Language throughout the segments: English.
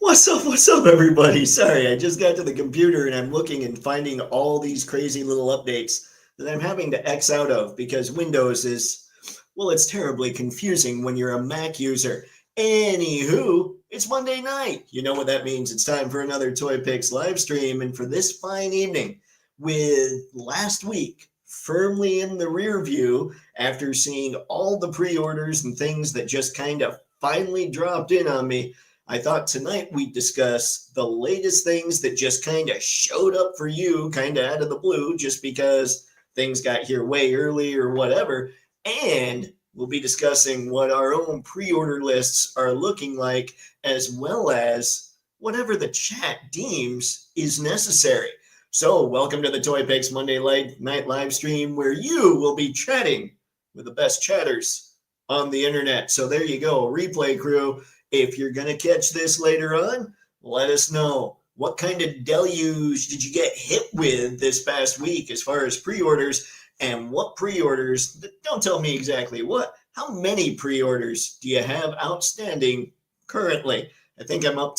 What's up, everybody? Sorry, I just got to the computer and I'm looking and finding all these crazy little updates that I'm having to X out of because Windows is, well, it's terribly confusing when you're a Mac user. Anywho, it's Monday night. You know what that means. It's time for another Toypixx live stream. And for this fine evening, with last week firmly in the rear view, after seeing all the pre orders and things that just kind of finally dropped in on me, I thought tonight we'd discuss the latest things that just kind of showed up for you, kind of out of the blue, just because things got here way early or whatever. And we'll be discussing what our own pre order lists are looking like, as well as whatever the chat deems is necessary. So, welcome to the Toypixx Monday Night live stream, where you will be chatting with the best chatters on the internet. So, there you go, replay crew. If you're going to catch this later on, let us know. What kind of deluge did you get hit with this past week as far as pre-orders? And what pre-orders, don't tell me exactly what, how many pre-orders do you have outstanding currently? I think I'm not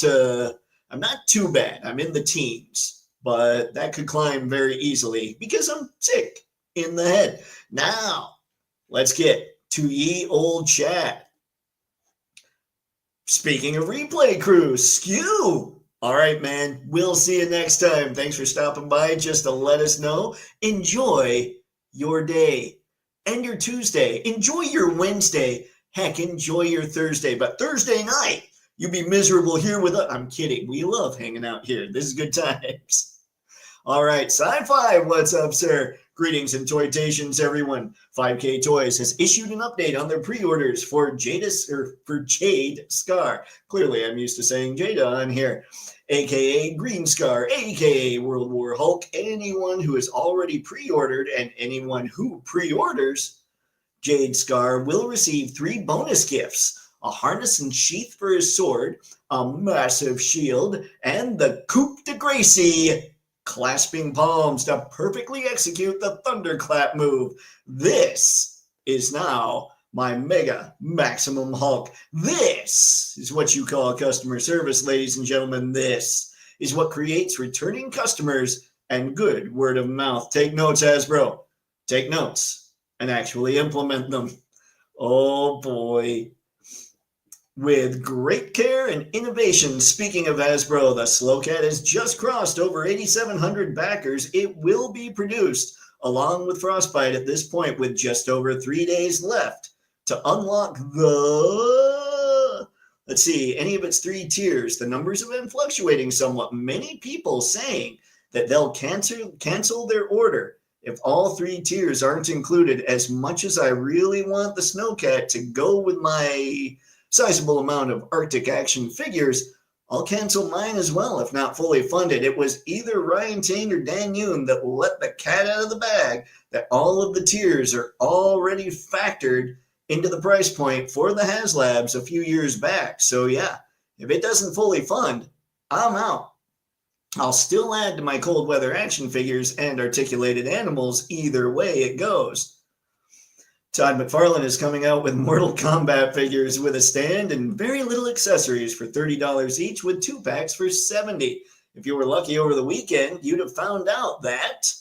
too bad. I'm in the teens, but that could climb very easily because I'm sick in the head. Now, let's get to ye old chat. Speaking of replay crew, Skew. All right, man. We'll see you next time. Thanks for stopping by just to let us know. Enjoy your day and your Tuesday. Enjoy your Wednesday. Heck, enjoy your Thursday. But Thursday night, you'll be miserable here with us. I'm kidding. We love hanging out here. This is good times. All right, Sci-Fi, what's up, sir? Greetings and toytations, everyone. 5K Toys has issued an update on their pre-orders for Jade Scar. Clearly, I'm used to saying Jada on here, aka Green Scar, aka World War Hulk. Anyone who has already pre-ordered and anyone who pre-orders Jade Scar will receive 3 bonus gifts: a harness and sheath for his sword, a massive shield, and the Coupe de Gracie clasping palms to perfectly execute the thunderclap move. This is now my Mega Maximum Hulk. This is what you call customer service, ladies and gentlemen. This is what creates returning customers and good word of mouth. Take notes, Hasbro. Take notes and actually implement them. Oh boy. With great care and innovation. Speaking of Hasbro, the Slowcat has just crossed over 8,700 backers. It will be produced along with Frostbite at this point, with just over 3 days left to unlock let's see, any of its 3 tiers. The numbers have been fluctuating somewhat. Many people saying that they'll cancel their order if all 3 tiers aren't included. As much as I really want the Snowcat to go with my sizable amount of Arctic action figures, I'll cancel mine as well if not fully funded. It was either Ryan Ting or Dan Yoon that let the cat out of the bag that all of the tiers are already factored into the price point for the HasLabs a few years back. So yeah, if it doesn't fully fund, I'm out. I'll still add to my cold weather action figures and articulated animals either way it goes. Todd McFarlane is coming out with Mortal Kombat figures with a stand and very little accessories for $30 each, with 2 packs for $70. If you were lucky over the weekend, you'd have found out that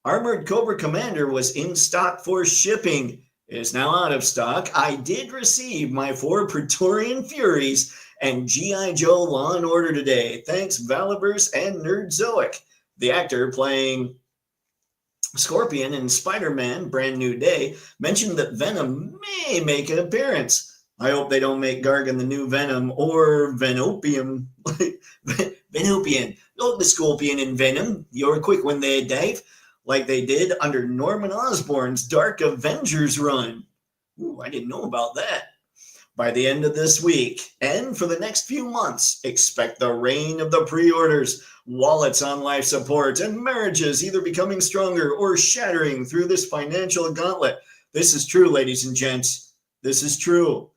Armored Cobra Commander was in stock for shipping. It is now out of stock. I did receive my 4 Praetorian Furies and G.I. Joe Law & Order today. Thanks, Valiverse and Nerdzoic. The actor playing Scorpion in Spider-Man Brand New Day mentioned that Venom may make an appearance. I hope they don't make Gargan the new Venom or Venopium. Venopian. Oh, the Scorpion in Venom. You're a quick one there, Dave. Like they did under Norman Osborn's Dark Avengers run. Ooh, I didn't know about that. By the end of this week, and for the next few months, expect the reign of the pre-orders, wallets on life support, and marriages either becoming stronger or shattering through this financial gauntlet. This is true, ladies and gents. This is true.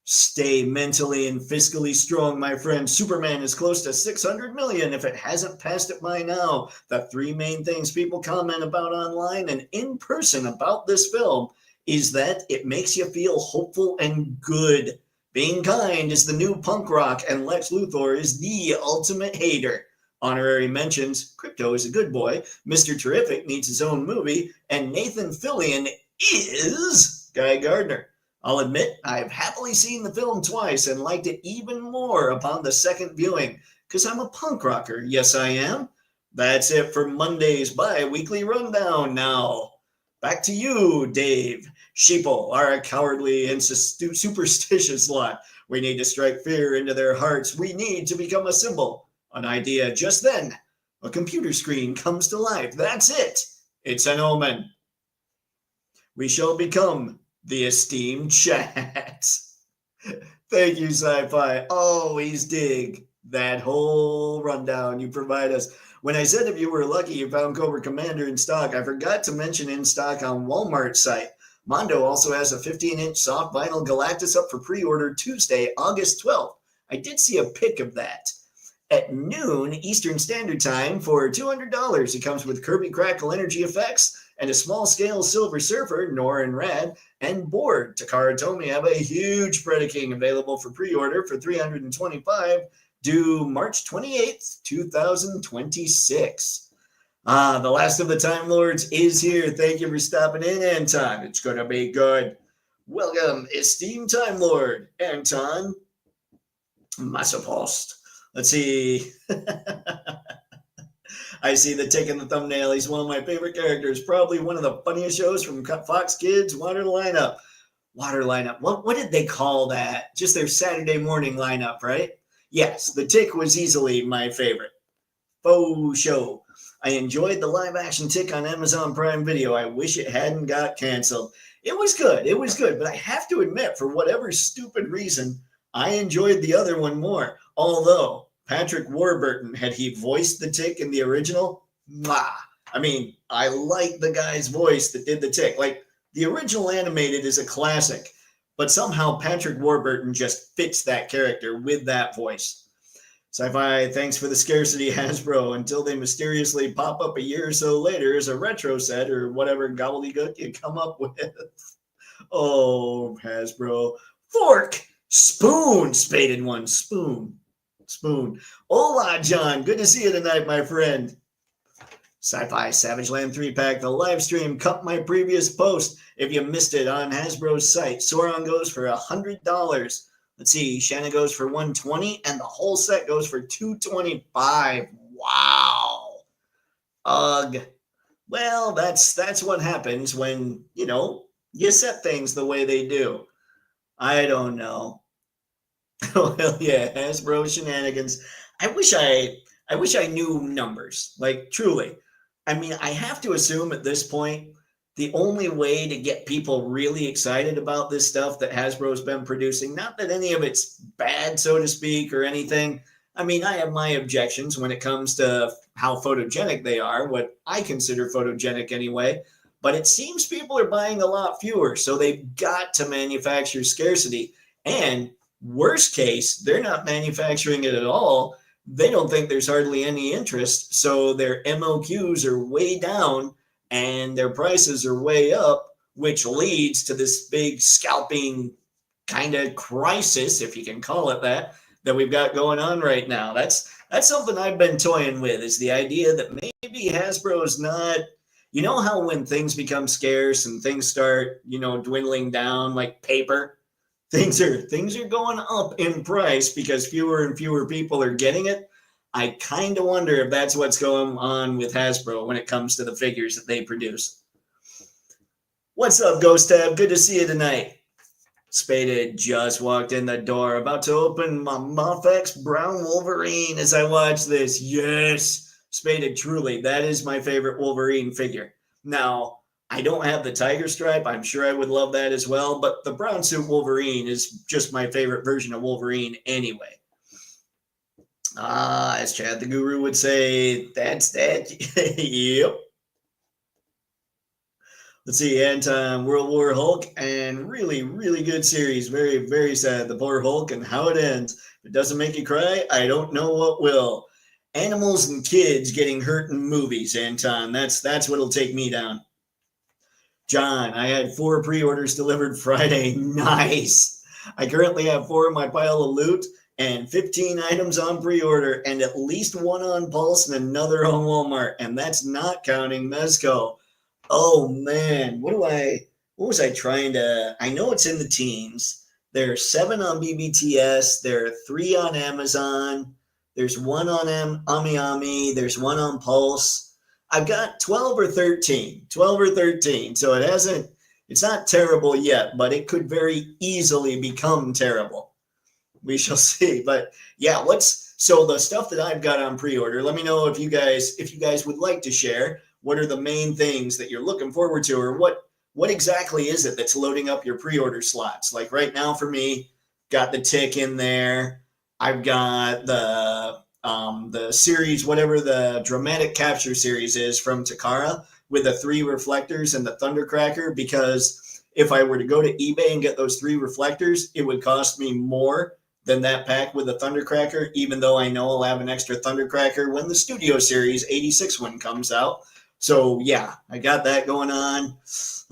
Stay mentally and fiscally strong, my friend. Superman is close to 600 million if it hasn't passed it by now. The 3 main things people comment about online and in person about this film is that it makes you feel hopeful and good. Being kind is the new punk rock, and Lex Luthor is the ultimate hater. Honorary mentions, Crypto is a good boy, Mr. Terrific needs his own movie, and Nathan Fillion is Guy Gardner. I'll admit, I've happily seen the film twice and liked it even more upon the second viewing, because I'm a punk rocker. Yes, I am. That's it for Monday's bi-weekly rundown now. Back to you, Dave. Sheeple are a cowardly and superstitious lot. We need to strike fear into their hearts. We need to become a symbol, an idea. Just then, a computer screen comes to life. That's it. It's an omen. We shall become the esteemed chat. Thank you, Sci-Fi. Always dig that whole rundown you provide us. When I said if you were lucky you found Cobra Commander in stock, I forgot to mention in stock on Walmart's site. Mondo also has a 15-inch soft vinyl Galactus up for pre-order Tuesday, August 12th. I did see a pic of that. At noon Eastern Standard Time for $200. It comes with Kirby Crackle energy effects and a small-scale Silver Surfer, Nor and Rad, and board. Takara Tomy have a huge Predaking available for pre-order for $325, due March 28th, 2026. The last of the Time Lords is here. Thank you for stopping in, Anton. It's going to be good. Welcome, esteemed Time Lord, Anton Massapost. Let's see. I see the tick in the thumbnail. He's one of my favorite characters. Probably one of the funniest shows from Fox Kids. Water lineup. What did they call that? Just their Saturday morning lineup, right? Yes, the tick was easily my favorite. Faux show. I enjoyed the live action tick on Amazon Prime Video. I wish it hadn't got canceled. It was good. But I have to admit, for whatever stupid reason, I enjoyed the other one more. Although Patrick Warburton, had he voiced the tick in the original, I mean, I like the guy's voice that did the tick. Like, the original animated is a classic, but somehow Patrick Warburton just fits that character with that voice. Sci-Fi, thanks for the scarcity, Hasbro, until they mysteriously pop up a year or so later as a retro set or whatever gobbledygook you come up with. Oh, Hasbro. Fork! Spoon! Spaded one. Spoon. Hola, John. Good to see you tonight, my friend. Sci-Fi Savage Land 3-pack. The live stream cut my previous post. If you missed it on Hasbro's site, Sauron goes for $100. Let's see, Shanna goes for $120, and the whole set goes for $225. Wow. Ugh. Well, that's what happens when, you set things the way they do. I don't know. Well, yeah, Hasbro shenanigans. I wish I knew numbers. Like, truly. I mean, I have to assume at this point, the only way to get people really excited about this stuff that Hasbro's been producing, not that any of it's bad, so to speak, or anything. I mean, I have my objections when it comes to how photogenic they are, what I consider photogenic anyway. But it seems people are buying a lot fewer, so they've got to manufacture scarcity. And worst case, they're not manufacturing it at all. They don't think there's hardly any interest, so their MOQs are way down and their prices are way up, which leads to this big scalping kind of crisis, if you can call it that we've got going on right now. That's something I've been toying with, is the idea that maybe Hasbro's not, you know how when things become scarce and things start, dwindling down like paper, things are going up in price because fewer and fewer people are getting it. I kind of wonder if that's what's going on with Hasbro when it comes to the figures that they produce. What's up, Ghost Tab? Good to see you tonight. Spaded just walked in the door, about to open my Mofex Brown Wolverine as I watch this. Yes, Spaded, truly, that is my favorite Wolverine figure. Now, I don't have the tiger stripe. I'm sure I would love that as well, but the brown suit Wolverine is just my favorite version of Wolverine anyway. As Chad the Guru would say, that's that. Yep. Let's see, Anton, World War Hulk, and really, really good series. Very, very sad. The poor Hulk and how it ends. If it doesn't make you cry, I don't know what will. Animals and kids getting hurt in movies, Anton. That's what'll take me down. John, I had 4 pre-orders delivered Friday. Nice. I currently have 4 in my pile of loot and 15 items on pre-order and at least 1 on Pulse and another on Walmart. And that's not counting Mezco. Oh man, what was I trying to, I know it's in the teens. There are 7 on BBTS. There are 3 on Amazon. There's 1 on AmiAmi. There's 1 on Pulse. I've got 12 or 13. 12 or 13. So it's not terrible yet, but it could very easily become terrible. We shall see. But yeah, so the stuff that I've got on pre-order, let me know if you guys would like to share. What are the main things that you're looking forward to, or what exactly is it that's loading up your pre-order slots? Like right now for me, got the tick in there. I've got the series, whatever the dramatic capture series is from Takara with the 3 reflectors and the Thundercracker, because if I were to go to eBay and get those 3 reflectors, it would cost me more than that pack with the Thundercracker, even though I know I'll have an extra Thundercracker when the Studio Series 86 one comes out. So yeah, I got that going on.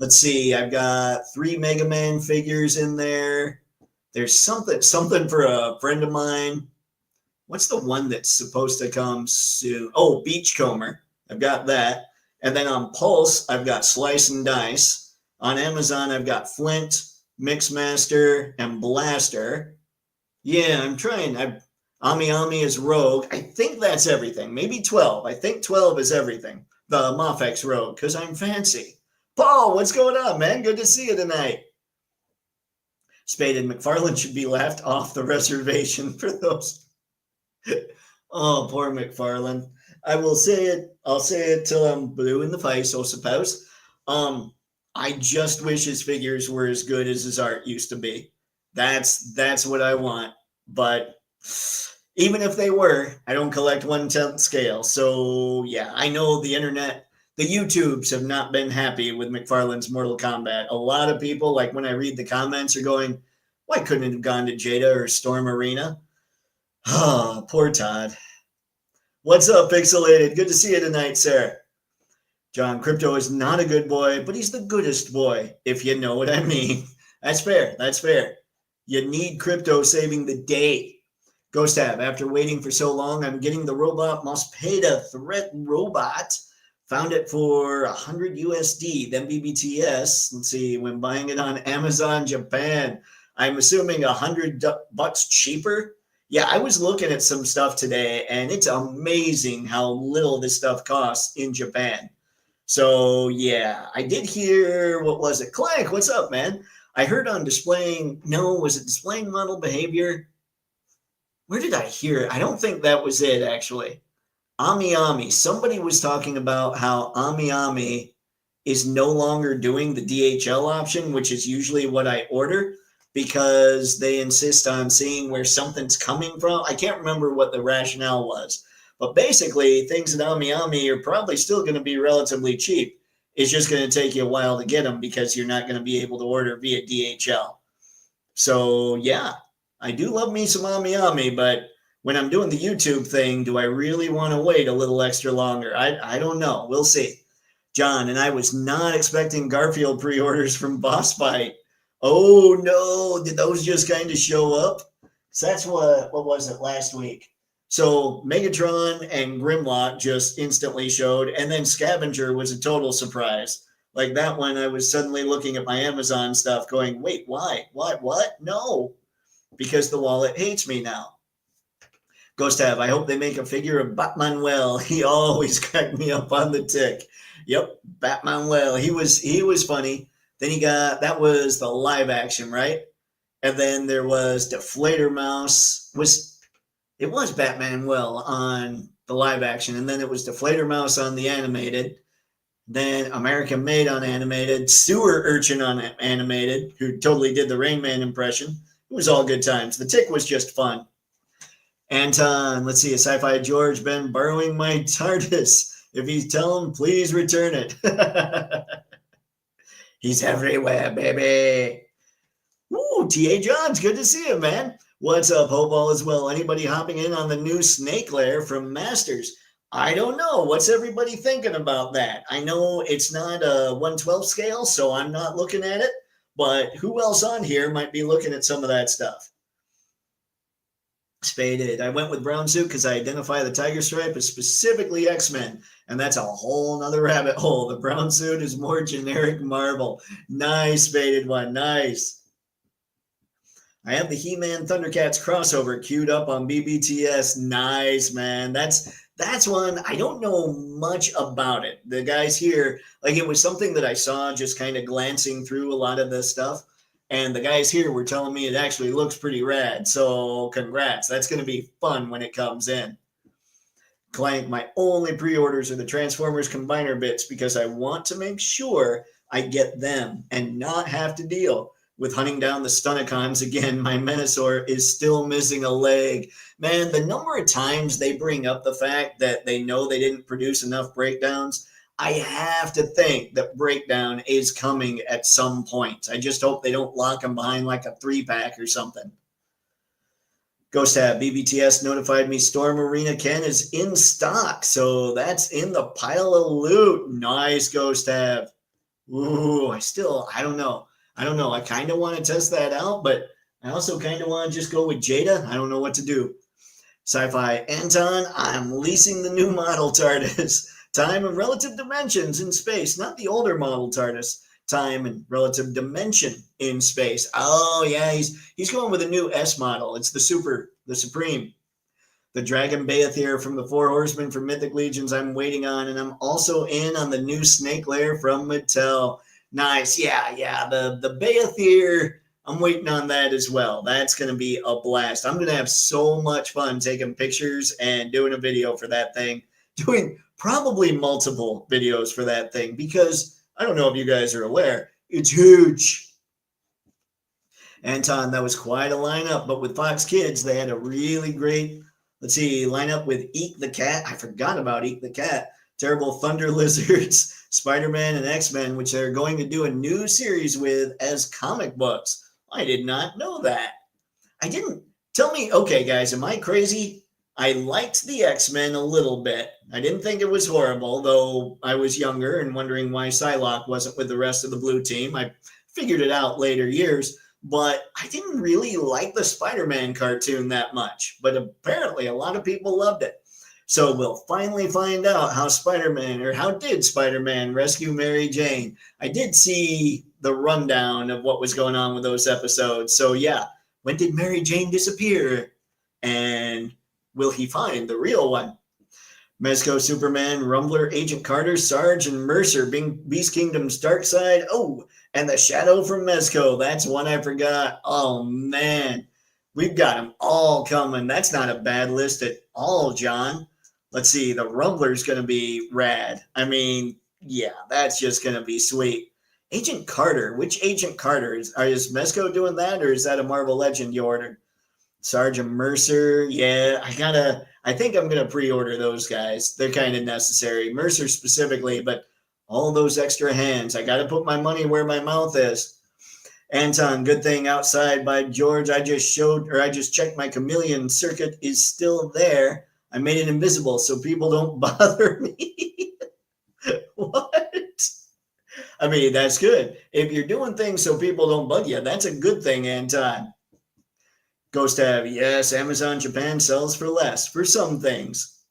Let's see, I've got 3 Mega Man figures in there. There's something for a friend of mine. What's the one that's supposed to come soon? Oh, Beachcomber. I've got that. And then on Pulse, I've got Slice and Dice. On Amazon, I've got Flint, Mixmaster, and Blaster. Yeah, I'm trying. AmiAmi is Rogue. I think that's everything. Maybe 12. I think 12 is everything. The Mofex Rogue, because I'm fancy. Paul, what's going on, man? Good to see you tonight. Spade and McFarlane should be left off the reservation for those. Oh, poor McFarlane. I will say it. I'll say it till I'm blue in the face, I suppose. I just wish his figures were as good as his art used to be. That's what I want. But even if they were, I don't collect 1/10 scale. So yeah, I know the internet, the YouTubes have not been happy with McFarlane's Mortal Kombat. A lot of people, like when I read the comments, are going, why couldn't it have gone to Jada or Storm Arena? Oh, poor Todd. What's up, Pixelated? Good to see you tonight, sir. John, Crypto is not a good boy, but he's the goodest boy, if you know what I mean. That's fair. That's fair. You need Crypto saving the day. Ghost Tab, after waiting for so long, I'm getting the Robot Mospeda Threat Robot. Found it for 100 USD, then BBTS. Let's see, when buying it on Amazon Japan, I'm assuming $100 cheaper. Yeah, I was looking at some stuff today, and it's amazing how little this stuff costs in Japan. So yeah, I did hear, what was it? Clank, what's up, man? I heard on was it displaying model behavior? Where did I hear it? I don't think that was it, actually. AmiAmi. Somebody was talking about how AmiAmi is no longer doing the DHL option, which is usually what I order, because they insist on seeing where something's coming from. I can't remember what the rationale was. But basically, things at AmiAmi are probably still going to be relatively cheap. It's just going to take you a while to get them because you're not going to be able to order via DHL. So, yeah, I do love me some AmiAmi, but when I'm doing the YouTube thing, do I really want to wait a little extra longer? I don't know. We'll see. John, and I was not expecting Garfield pre-orders from Boss Fight. Oh, no. Did those just kind of show up? So that's what was it last week? So Megatron and Grimlock just instantly showed, and then Scavenger was a total surprise. Like that one, I was suddenly looking at my Amazon stuff going, wait, why? What? No, because the wallet hates me now. Ghost Tab, I hope they make a figure of Batmanuel. He always cracked me up on the tick. Yep, Batmanuel. He was funny. Then that was the live action, right? And then there was Deflator Mouse. It was Batmanuel on the live action, and then it was Deflator Mouse on the animated, then American Made on animated, Sewer Urchin on animated, who totally did the Rain Man impression. It was all good times. The tick was just fun. Anton, let's see, a Sci-Fi George been borrowing my TARDIS. If you tell him, please return it. He's everywhere, baby. Ooh, T.A. Johns, good to see you, man. What's up, Hope all as well? Anybody hopping in on the new Snake Lair from Masters? I don't know. What's everybody thinking about that? I know it's not a 1/12 scale, so I'm not looking at it. But who else on here might be looking at some of that stuff? Spaded. I went with brown suit because I identify the tiger stripe as specifically X-Men, and that's a whole nother rabbit hole. The brown suit is more generic Marvel. Nice, Spaded one. Nice. I have the He-Man Thundercats crossover queued up on BBTS. Nice, man. That's one. I don't know much about it. The guys here, like, it was something that I saw just kind of glancing through a lot of this stuff. And the guys here were telling me it actually looks pretty rad. So congrats. That's going to be fun when it comes in. Clank, my only pre-orders are the Transformers Combiner bits because I want to make sure I get them and not have to deal with hunting down the Stunicons again. My Menasor is still missing a leg. Man, the number of times they bring up the fact that they know they didn't produce enough breakdowns, I have to think that breakdown is coming at some point. I just hope they don't lock them behind like a 3-pack or something. Ghost Tab, BBTS notified me Storm Arena Ken is in stock, so that's in the pile of loot. Nice, Ghost Tab. Ooh, I don't know. I kind of want to test that out, but I also kind of want to just go with Jada. I don't know what to do. Sci-Fi, Anton, I'm leasing the new model TARDIS. Time and relative dimensions in space, not the older model TARDIS. Time and relative dimension in space. Oh yeah, he's going with a new S model. It's the Supreme. The Dragon Baethir from the Four Horsemen from Mythic Legions I'm waiting on, and I'm also in on the new Snake Lair from Mattel. Nice, yeah. The Baethir, I'm waiting on that as well. That's going to be a blast. I'm going to have so much fun taking pictures and doing a video for that thing. Doing probably multiple videos for that thing because I don't know if you guys are aware, it's huge. Anton, that was quite a lineup, but with Fox Kids, they had a really great, lineup with Eek the Cat. I forgot about Eek the Cat. Terrible Thunder Lizards, Spider-Man, and X-Men, which they're going to do a new series with as comic books. I did not know that. Tell me, okay, guys, am I crazy? I liked the X-Men a little bit. I didn't think it was horrible, though I was younger and wondering why Psylocke wasn't with the rest of the blue team. I figured it out later years, but I didn't really like the Spider-Man cartoon that much. But apparently a lot of people loved it. So we'll finally find out how did Spider-Man rescue Mary Jane? I did see the rundown of what was going on with those episodes. So yeah, when did Mary Jane disappear? And will he find the real one? Mezco, Superman, Rumbler, Agent Carter, Sarge, and Mercer, Beast Kingdom's Dark Side. Oh, and the Shadow from Mezco. That's one I forgot. Oh, man. We've got them all coming. That's not a bad list at all, John. Let's see. The Rumbler's going to be rad. I mean, yeah, that's just going to be sweet. Agent Carter. Which Agent Carter? Is Mezco doing that, or is that a Marvel Legend you ordered? Sergeant Mercer, yeah, I think I'm going to pre-order those guys. They're kind of necessary. Mercer specifically, but all those extra hands, I got to put my money where my mouth is. Anton, good thing outside by George. I just checked my chameleon circuit is still there. I made it invisible so people don't bother me. What? I mean, that's good. If you're doing things so people don't bug you, that's a good thing, Anton. Ghost Tab, yes, Amazon Japan sells for less for some things.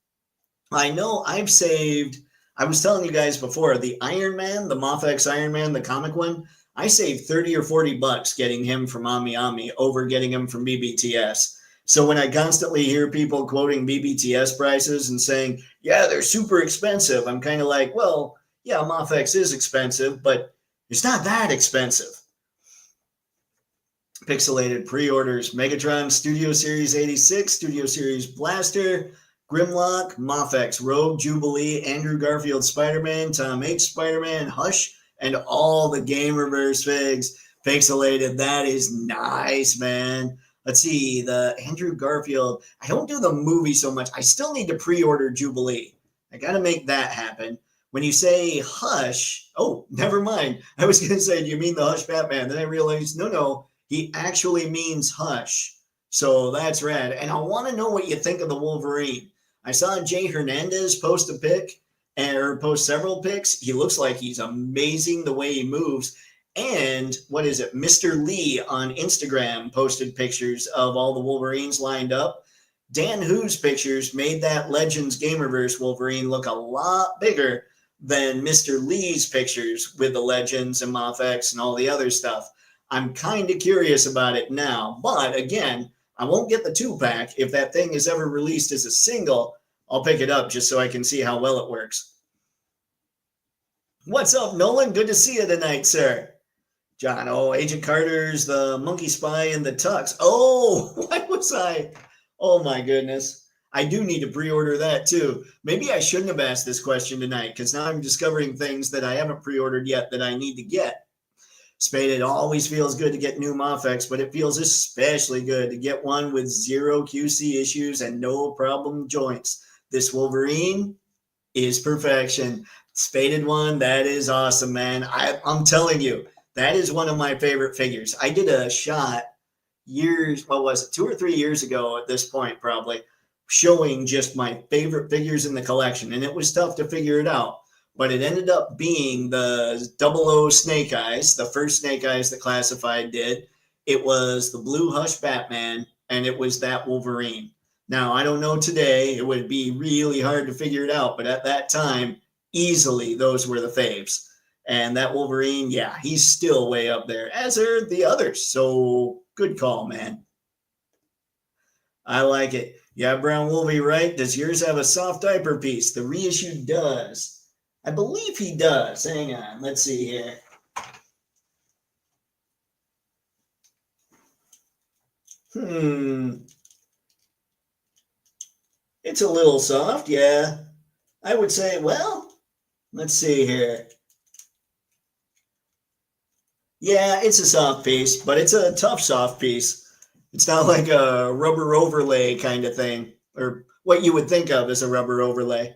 I know I was telling you guys before, the Iron Man, the Mofex Iron Man, the comic one, I saved 30 or 40 bucks getting him from Ami over getting him from BBTS. So when I constantly hear people quoting BBTS prices and saying, yeah, they're super expensive, I'm kind of like, well, yeah, Mofex is expensive, but it's not that expensive. Pixelated pre-orders, Megatron Studio Series 86, Studio Series Blaster, Grimlock, Mofex, Rogue, Jubilee, Andrew Garfield Spider-Man, Tom H. Spider-Man, Hush, and all the Gamerverse figs. Pixelated, that is nice, man. Let's see, the Andrew Garfield, I don't do the movie so much. I still need to pre-order Jubilee. I got to make that happen. When you say Hush, oh, never mind. I was going to say, do you mean the Hush Batman? Then I realized, no, he actually means Hush. So that's rad. And I want to know what you think of the Wolverine. I saw Jay Hernandez post a pic, or post several pics. He looks like he's amazing the way he moves. And what is it? Mr. Lee on Instagram posted pictures of all the Wolverines lined up. Dan Who's pictures made that Legends Gamerverse Wolverine look a lot bigger than Mr. Lee's pictures with the Legends and Moff-X and all the other stuff. I'm kind of curious about it now, but again, I won't get the 2-pack. If that thing is ever released as a single, I'll pick it up just so I can see how well it works. What's up, Nolan? Good to see you tonight, sir. John, oh, Agent Carter's the Monkey Spy in the Tux. Oh, what was I? Oh, my goodness. I do need to pre-order that, too. Maybe I shouldn't have asked this question tonight, because now I'm discovering things that I haven't pre-ordered yet that I need to get. Spade, it always feels good to get new Moff-X, but it feels especially good to get one with 0 QC issues and no problem joints. This Wolverine is perfection. Spaded one, that is awesome, man. I'm telling you, that is one of my favorite figures. I did a shot years, what was it, 2 or 3 years ago at this point, probably, showing just my favorite figures in the collection, and it was tough to figure it out. But it ended up being the 00 Snake Eyes, the first Snake Eyes that Classified did. It was the Blue Hush Batman, and it was that Wolverine. Now, I don't know today. It would be really hard to figure it out, but at that time, easily those were the faves. And that Wolverine, yeah, he's still way up there, as are the others. So good call, man. I like it. Yeah, Brown Wolvie, right? Does yours have a soft diaper piece? The reissue does. I believe he does. Hang on. Let's see here. It's a little soft, yeah. I would say, well, let's see here. Yeah, it's a soft piece, but it's a tough soft piece. It's not like a rubber overlay kind of thing, or what you would think of as a rubber overlay.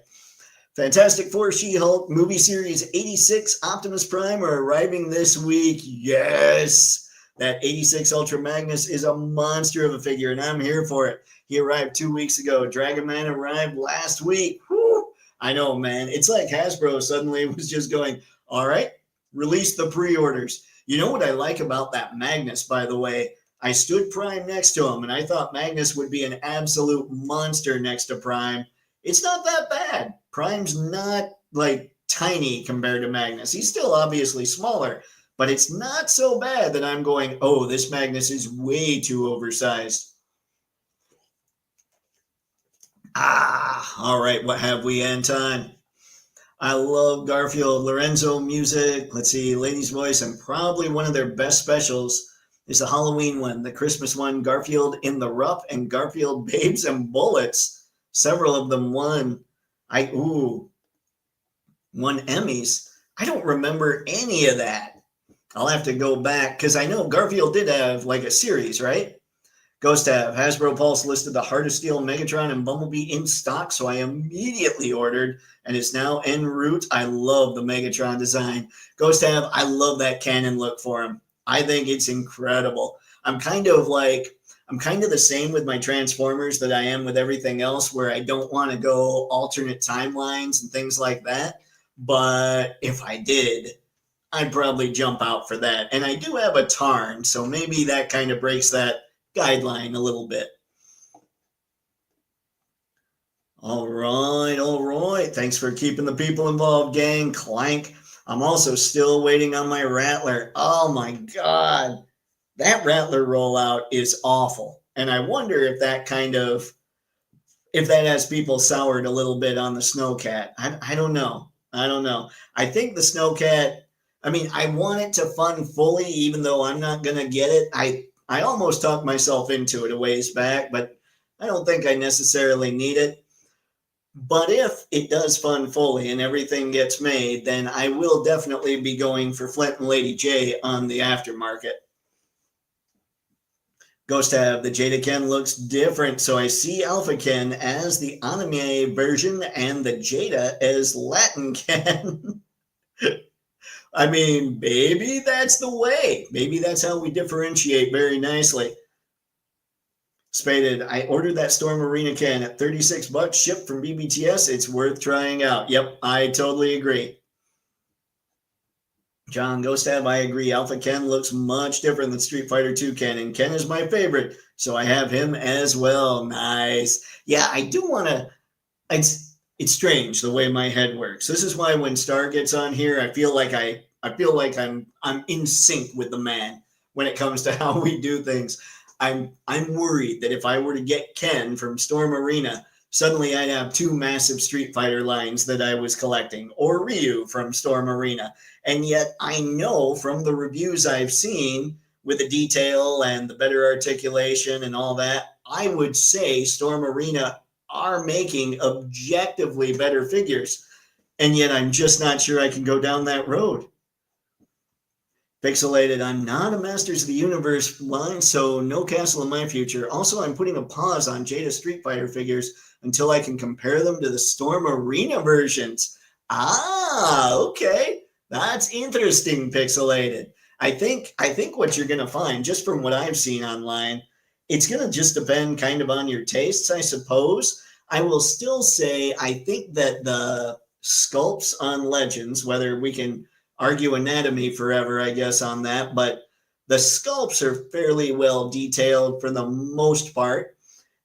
Fantastic Four She-Hulk movie series 86 Optimus Prime are arriving this week. Yes, that 86 Ultra Magnus is a monster of a figure, and I'm here for it. He arrived 2 weeks ago. Dragon Man arrived last week. Whew. I know, man. It's like Hasbro suddenly was just going, all right, release the pre-orders. You know what I like about that Magnus, by the way? I stood Prime next to him, and I thought Magnus would be an absolute monster next to Prime. It's not that bad. Prime's not like tiny compared to Magnus. He's still obviously smaller, but it's not so bad that I'm going, oh, this Magnus is way too oversized. All right, what have we, Anton? I love Garfield Lorenzo music. Let's see, Lady's Voice, and probably one of their best specials is the Halloween one, the Christmas one, Garfield in the Rough and Garfield Babes and Bullets. Several of them won Emmys. I don't remember any of that. I'll have to go back because I know Garfield did have like a series, right? Ghost have Hasbro Pulse listed the Heart of Steel, Megatron, and Bumblebee in stock, so I immediately ordered, and it's now en route. I love the Megatron design. Ghost have, I love that cannon look for him. I think it's incredible. I'm kind of the same with my Transformers that I am with everything else, where I don't want to go alternate timelines and things like that. But if I did, I'd probably jump out for that. And I do have a Tarn, so maybe that kind of breaks that guideline a little bit. All right. Thanks for keeping the people involved, gang. Clank. I'm also still waiting on my Rattler. Oh my God. That Rattler rollout is awful. And I wonder if that has people soured a little bit on the Snowcat. I don't know. I think the Snowcat, I want it to fund fully, even though I'm not going to get it. I almost talked myself into it a ways back, but I don't think I necessarily need it. But if it does fund fully and everything gets made, then I will definitely be going for Flint and Lady J on the aftermarket. Ghost have the Jada Ken looks different, so I see Alpha Ken as the anime version and the Jada as Latin Ken. Maybe that's the way. Maybe that's how we differentiate very nicely. Spaded, I ordered that Storm Arena Ken at $36 shipped from BBTS. It's worth trying out. Yep, I totally agree. John Ghostab, I agree. Alpha Ken looks much different than Street Fighter 2 Ken, and Ken is my favorite, so I have him as well. Nice. Yeah, I do want to. It's strange the way my head works. This is why when Star gets on here, I feel like I'm in sync with the man when it comes to how we do things. I'm worried that if I were to get Ken from Storm Arena, suddenly I'd have two massive Street Fighter lines that I was collecting, or Ryu from Storm Arena. And yet I know from the reviews I've seen with the detail and the better articulation and all that, I would say Storm Arena are making objectively better figures. And yet I'm just not sure I can go down that road. Pixelated, I'm not a Masters of the Universe line, so no Castle in my future. Also, I'm putting a pause on Jada Street Fighter figures until I can compare them to the Storm Arena versions. Ah, okay. That's interesting, Pixelated. I think what you're going to find, just from what I've seen online, it's going to just depend kind of on your tastes, I suppose. I will still say I think that the sculpts on Legends, whether we can argue anatomy forever, I guess, on that, but the sculpts are fairly well detailed for the most part,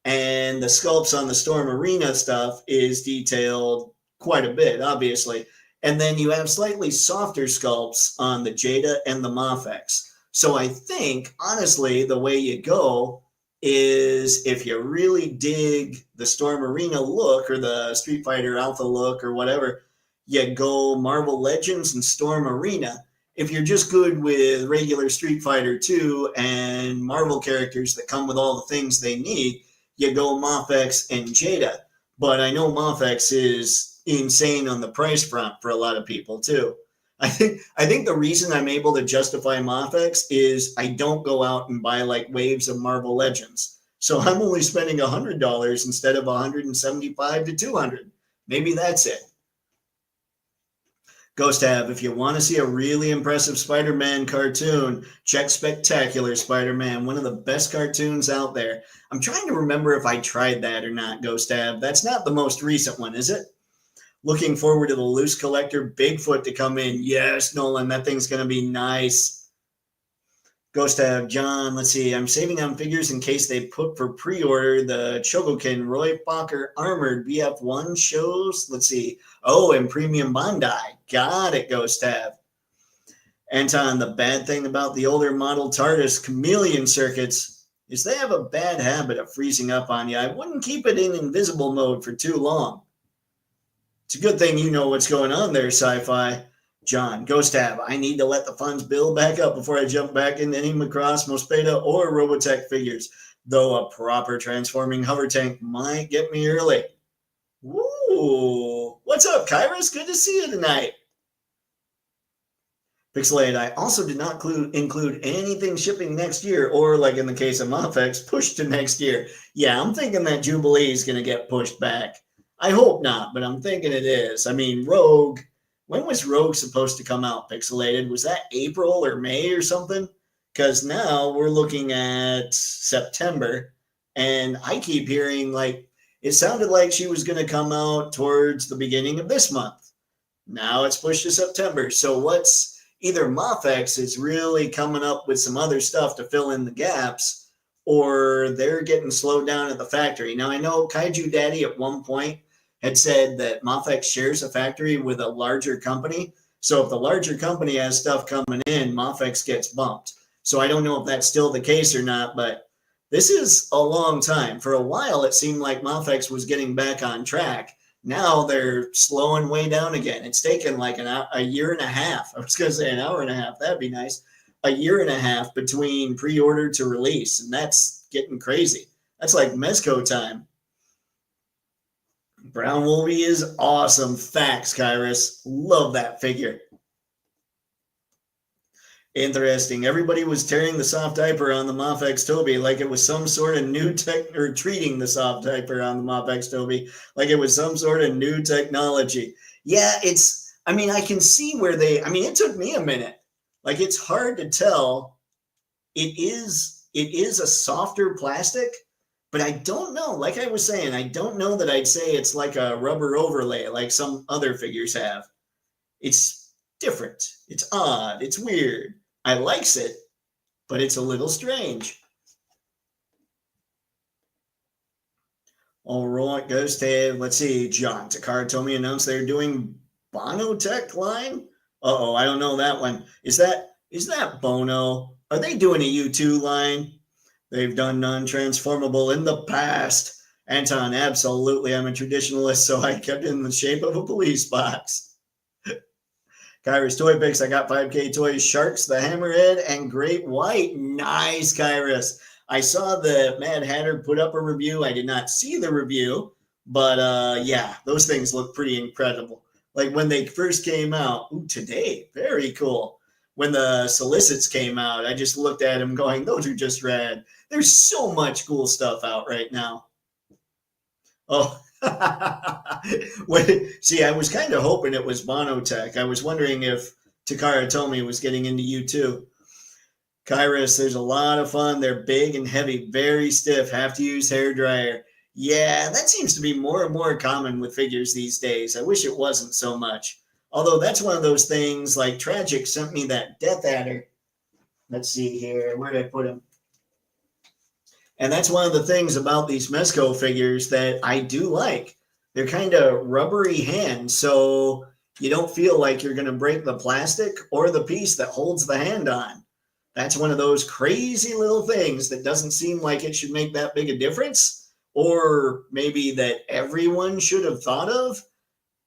and the sculpts on the Storm Arena stuff is detailed quite a bit, obviously. And then you have slightly softer sculpts on the Jada and the Mafex. So I think, honestly, the way you go is if you really dig the Storm Arena look or the Street Fighter Alpha look or whatever, you go Marvel Legends and Storm Arena. If you're just good with regular Street Fighter 2 and Marvel characters that come with all the things they need, you go Mafex and Jada. But I know Mafex is insane on the price front for a lot of people too. I think the reason I'm able to justify Mafex is I don't go out and buy like waves of Marvel Legends. So I'm only spending $100 instead of $175 to $200. Maybe that's it. Ghost Tab, if you want to see a really impressive Spider-Man cartoon, check Spectacular Spider-Man, one of the best cartoons out there. I'm trying to remember if I tried that or not, Ghost Tab. That's not the most recent one, is it? Looking forward to the Loose Collector Bigfoot to come in. Yes, Nolan, that thing's going to be nice. Ghost Tab, John, let's see. I'm saving on figures in case they put for pre-order the Chogokin Roy Fokker Armored BF1 shows. Let's see. Oh, and Premium Bandai. Got it, Ghost Tab. Anton, the bad thing about the older model TARDIS chameleon circuits is they have a bad habit of freezing up on you. I wouldn't keep it in invisible mode for too long. It's a good thing you know what's going on there, Sci-Fi. John, Ghost Tab, I need to let the funds build back up before I jump back into any Macross, Mospeada, or Robotech figures, though a proper transforming hover tank might get me early. Woo! What's up, Kairos? Good to see you tonight. Pixelated, I also did not include anything shipping next year, or like in the case of Mafex, pushed to next year. Yeah, I'm thinking that Jubilee is going to get pushed back. I hope not, but I'm thinking it is. I mean, Rogue. When was Rogue supposed to come out, Pixelated? Was that April or May or something? Because now we're looking at September, and I keep hearing like it sounded like she was going to come out towards the beginning of this month. Now it's pushed to September. So what's either Mafex is really coming up with some other stuff to fill in the gaps, or they're getting slowed down at the factory. Now I know Kaiju Daddy at one point had said that Mafex shares a factory with a larger company. So if the larger company has stuff coming in, Mafex gets bumped. So I don't know if that's still the case or not, but this is a long time. For a while, it seemed like Mafex was getting back on track. Now they're slowing way down again. It's taken like a year and a half. I was going to say an hour and a half. That'd be nice. A year and a half between pre-order to release. And that's getting crazy. That's like Mezco time. Brown Wolvie is awesome. Facts, Kairos. Love that figure. Interesting. Everybody was tearing the soft diaper on the Mafex Toby like it was some sort of new tech, or treating the soft diaper on the Mafex Toby like it was some sort of new technology. Yeah, I mean, I can see where it took me a minute. Like, it's hard to tell. It is a softer plastic, but I don't know. Like I was saying, I don't know that I'd say it's like a rubber overlay like some other figures have. It's different. It's odd. It's weird. I likes it, but it's a little strange. All right, Ghost Head. Let's see. John Takara told me announced they're doing Bonotech line. Uh-oh, I don't know that one. Is that Bono? Are they doing a U2 line? They've done non-transformable in the past. Anton, absolutely. I'm a traditionalist, so I kept it in the shape of a police box. Kyrus Toypixx, I got 5K toys, Sharks, the Hammerhead, and Great White. Nice, Kyrus. I saw the Mad Hatter put up a review. I did not see the review, but yeah, those things look pretty incredible. Like when they first came out, ooh, today, very cool. When the solicits came out, I just looked at them going, those are just rad. There's so much cool stuff out right now. Oh, wait, see, I was kind of hoping it was Bonotech. I was wondering if Takara Tomy was getting into U2. Kyrus, there's a lot of fun. They're big and heavy, very stiff. Have to use hair dryer. Yeah, that seems to be more and more common with figures these days. I wish it wasn't so much. Although that's one of those things, like Tragic sent me that Death Adder. Let's see here. Where did I put him? And that's one of the things about these Mezco figures that I do like. They're kind of rubbery hands, so you don't feel like you're going to break the plastic or the piece that holds the hand on. That's one of those crazy little things that doesn't seem like it should make that big a difference, or maybe that everyone should have thought of,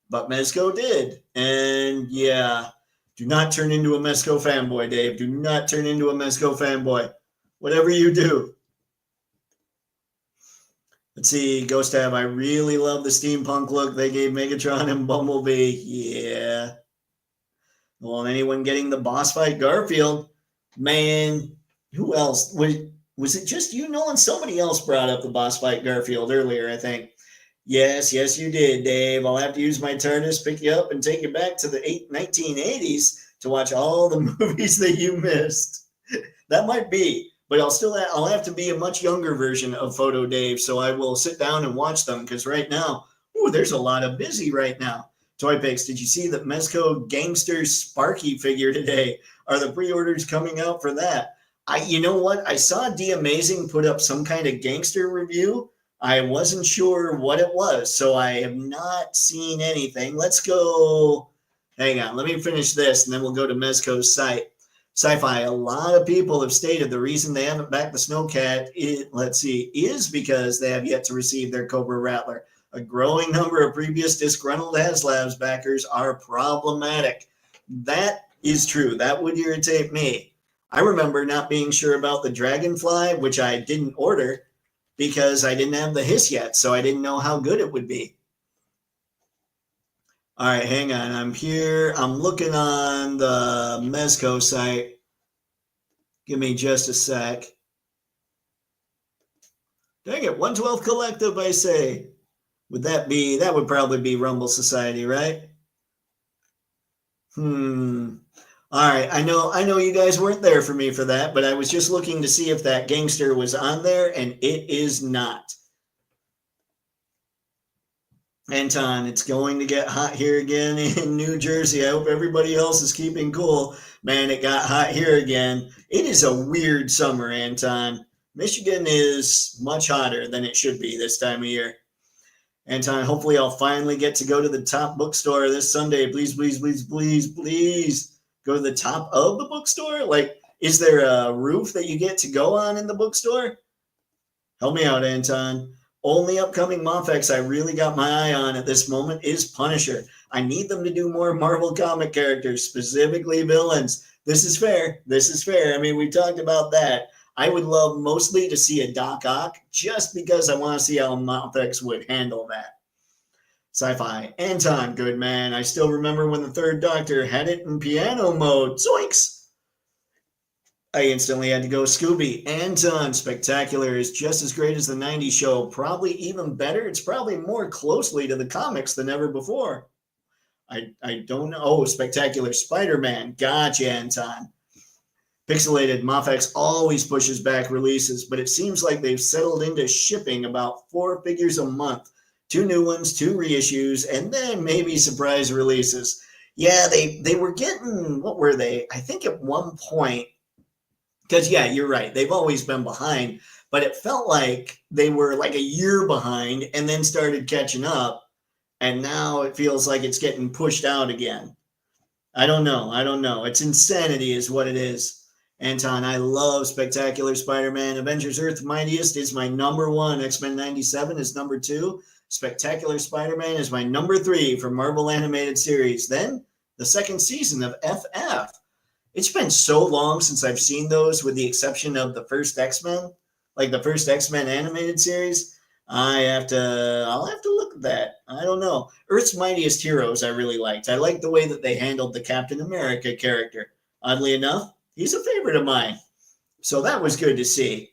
but Mezco did. And yeah, do not turn into a Mezco fanboy, Dave. Do not turn into a Mezco fanboy. Whatever you do. Let's see, Ghost Tab, I really love the steampunk look they gave Megatron and Bumblebee. Yeah. Well, anyone getting the boss fight Garfield? Man, who else? Was it just you, Nolan? Somebody else brought up the boss fight Garfield earlier, I think. Yes, you did, Dave. I'll have to use my TARDIS, pick you up, and take you back to the 1980s to watch all the movies that you missed. That might be. But I'll have to be a much younger version of Photo Dave, so I will sit down and watch them, because right now, there's a lot of busy right now. Toypixx, did you see that Mezco Gangster Sparky figure today? Are the pre-orders coming out for that? You know what? I saw D Amazing put up some kind of gangster review. I wasn't sure what it was, so I have not seen anything. Let's go. Hang on, let me finish this, and then we'll go to Mezco's site. Sci-Fi, a lot of people have stated the reason they haven't backed the Snowcat, is because they have yet to receive their Cobra Rattler. A growing number of previous disgruntled HasLabs backers are problematic. That is true. That would irritate me. I remember not being sure about the Dragonfly, which I didn't order because I didn't have the hiss yet, so I didn't know how good it would be. All right, hang on. I'm here. I'm looking on the Mezco site. Give me just a sec. Dang it, 112 Collective, I say. That would probably be Rumble Society, right? All right, I know you guys weren't there for me for that, but I was just looking to see if that gangster was on there, and it is not. Anton, it's going to get hot here again in New Jersey. I hope everybody else is keeping cool. Man, it got hot here again. It is a weird summer, Anton. Michigan is much hotter than it should be this time of year. Anton, hopefully I'll finally get to go to the top bookstore this Sunday. Please, please, please, please, please go to the top of the bookstore. Like, is there a roof that you get to go on in the bookstore? Help me out, Anton. Only upcoming Mofex I really got my eye on at this moment is Punisher. I need them to do more Marvel comic characters, specifically villains. This is fair. I mean, we talked about that. I would love mostly to see a Doc Ock just because I want to see how Mofex would handle that. Sci-Fi. Anton, good man. I still remember when the Third Doctor had it in piano mode. Zoinks! I instantly had to go Scooby. Anton, Spectacular is just as great as the 90s show. Probably even better. It's probably more closely to the comics than ever before. I don't know. Oh, Spectacular Spider-Man. Gotcha, Anton. Pixelated, Mofex always pushes back releases, but it seems like they've settled into shipping about 4 figures a month. 2 new ones, 2 reissues, and then maybe surprise releases. Yeah, they were getting, what were they? I think at one point, because yeah, you're right. They've always been behind, but it felt like they were like a year behind and then started catching up. And now it feels like it's getting pushed out again. I don't know. I don't know. It's insanity, is what it is. Anton, I love Spectacular Spider-Man. Avengers Earth Mightiest is my number one. X-Men 97 is number two. Spectacular Spider-Man is my number three for Marvel Animated Series. Then the second season of FF. It's been so long since I've seen those, with the exception of the first X-Men, like the first X-Men animated series. I'll have to look at that. I don't know. Earth's Mightiest Heroes I really liked. I liked the way that they handled the Captain America character. Oddly enough, he's a favorite of mine. So that was good to see.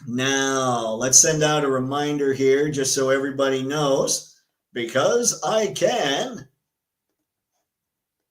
Now, let's send out a reminder here just so everybody knows, because I can.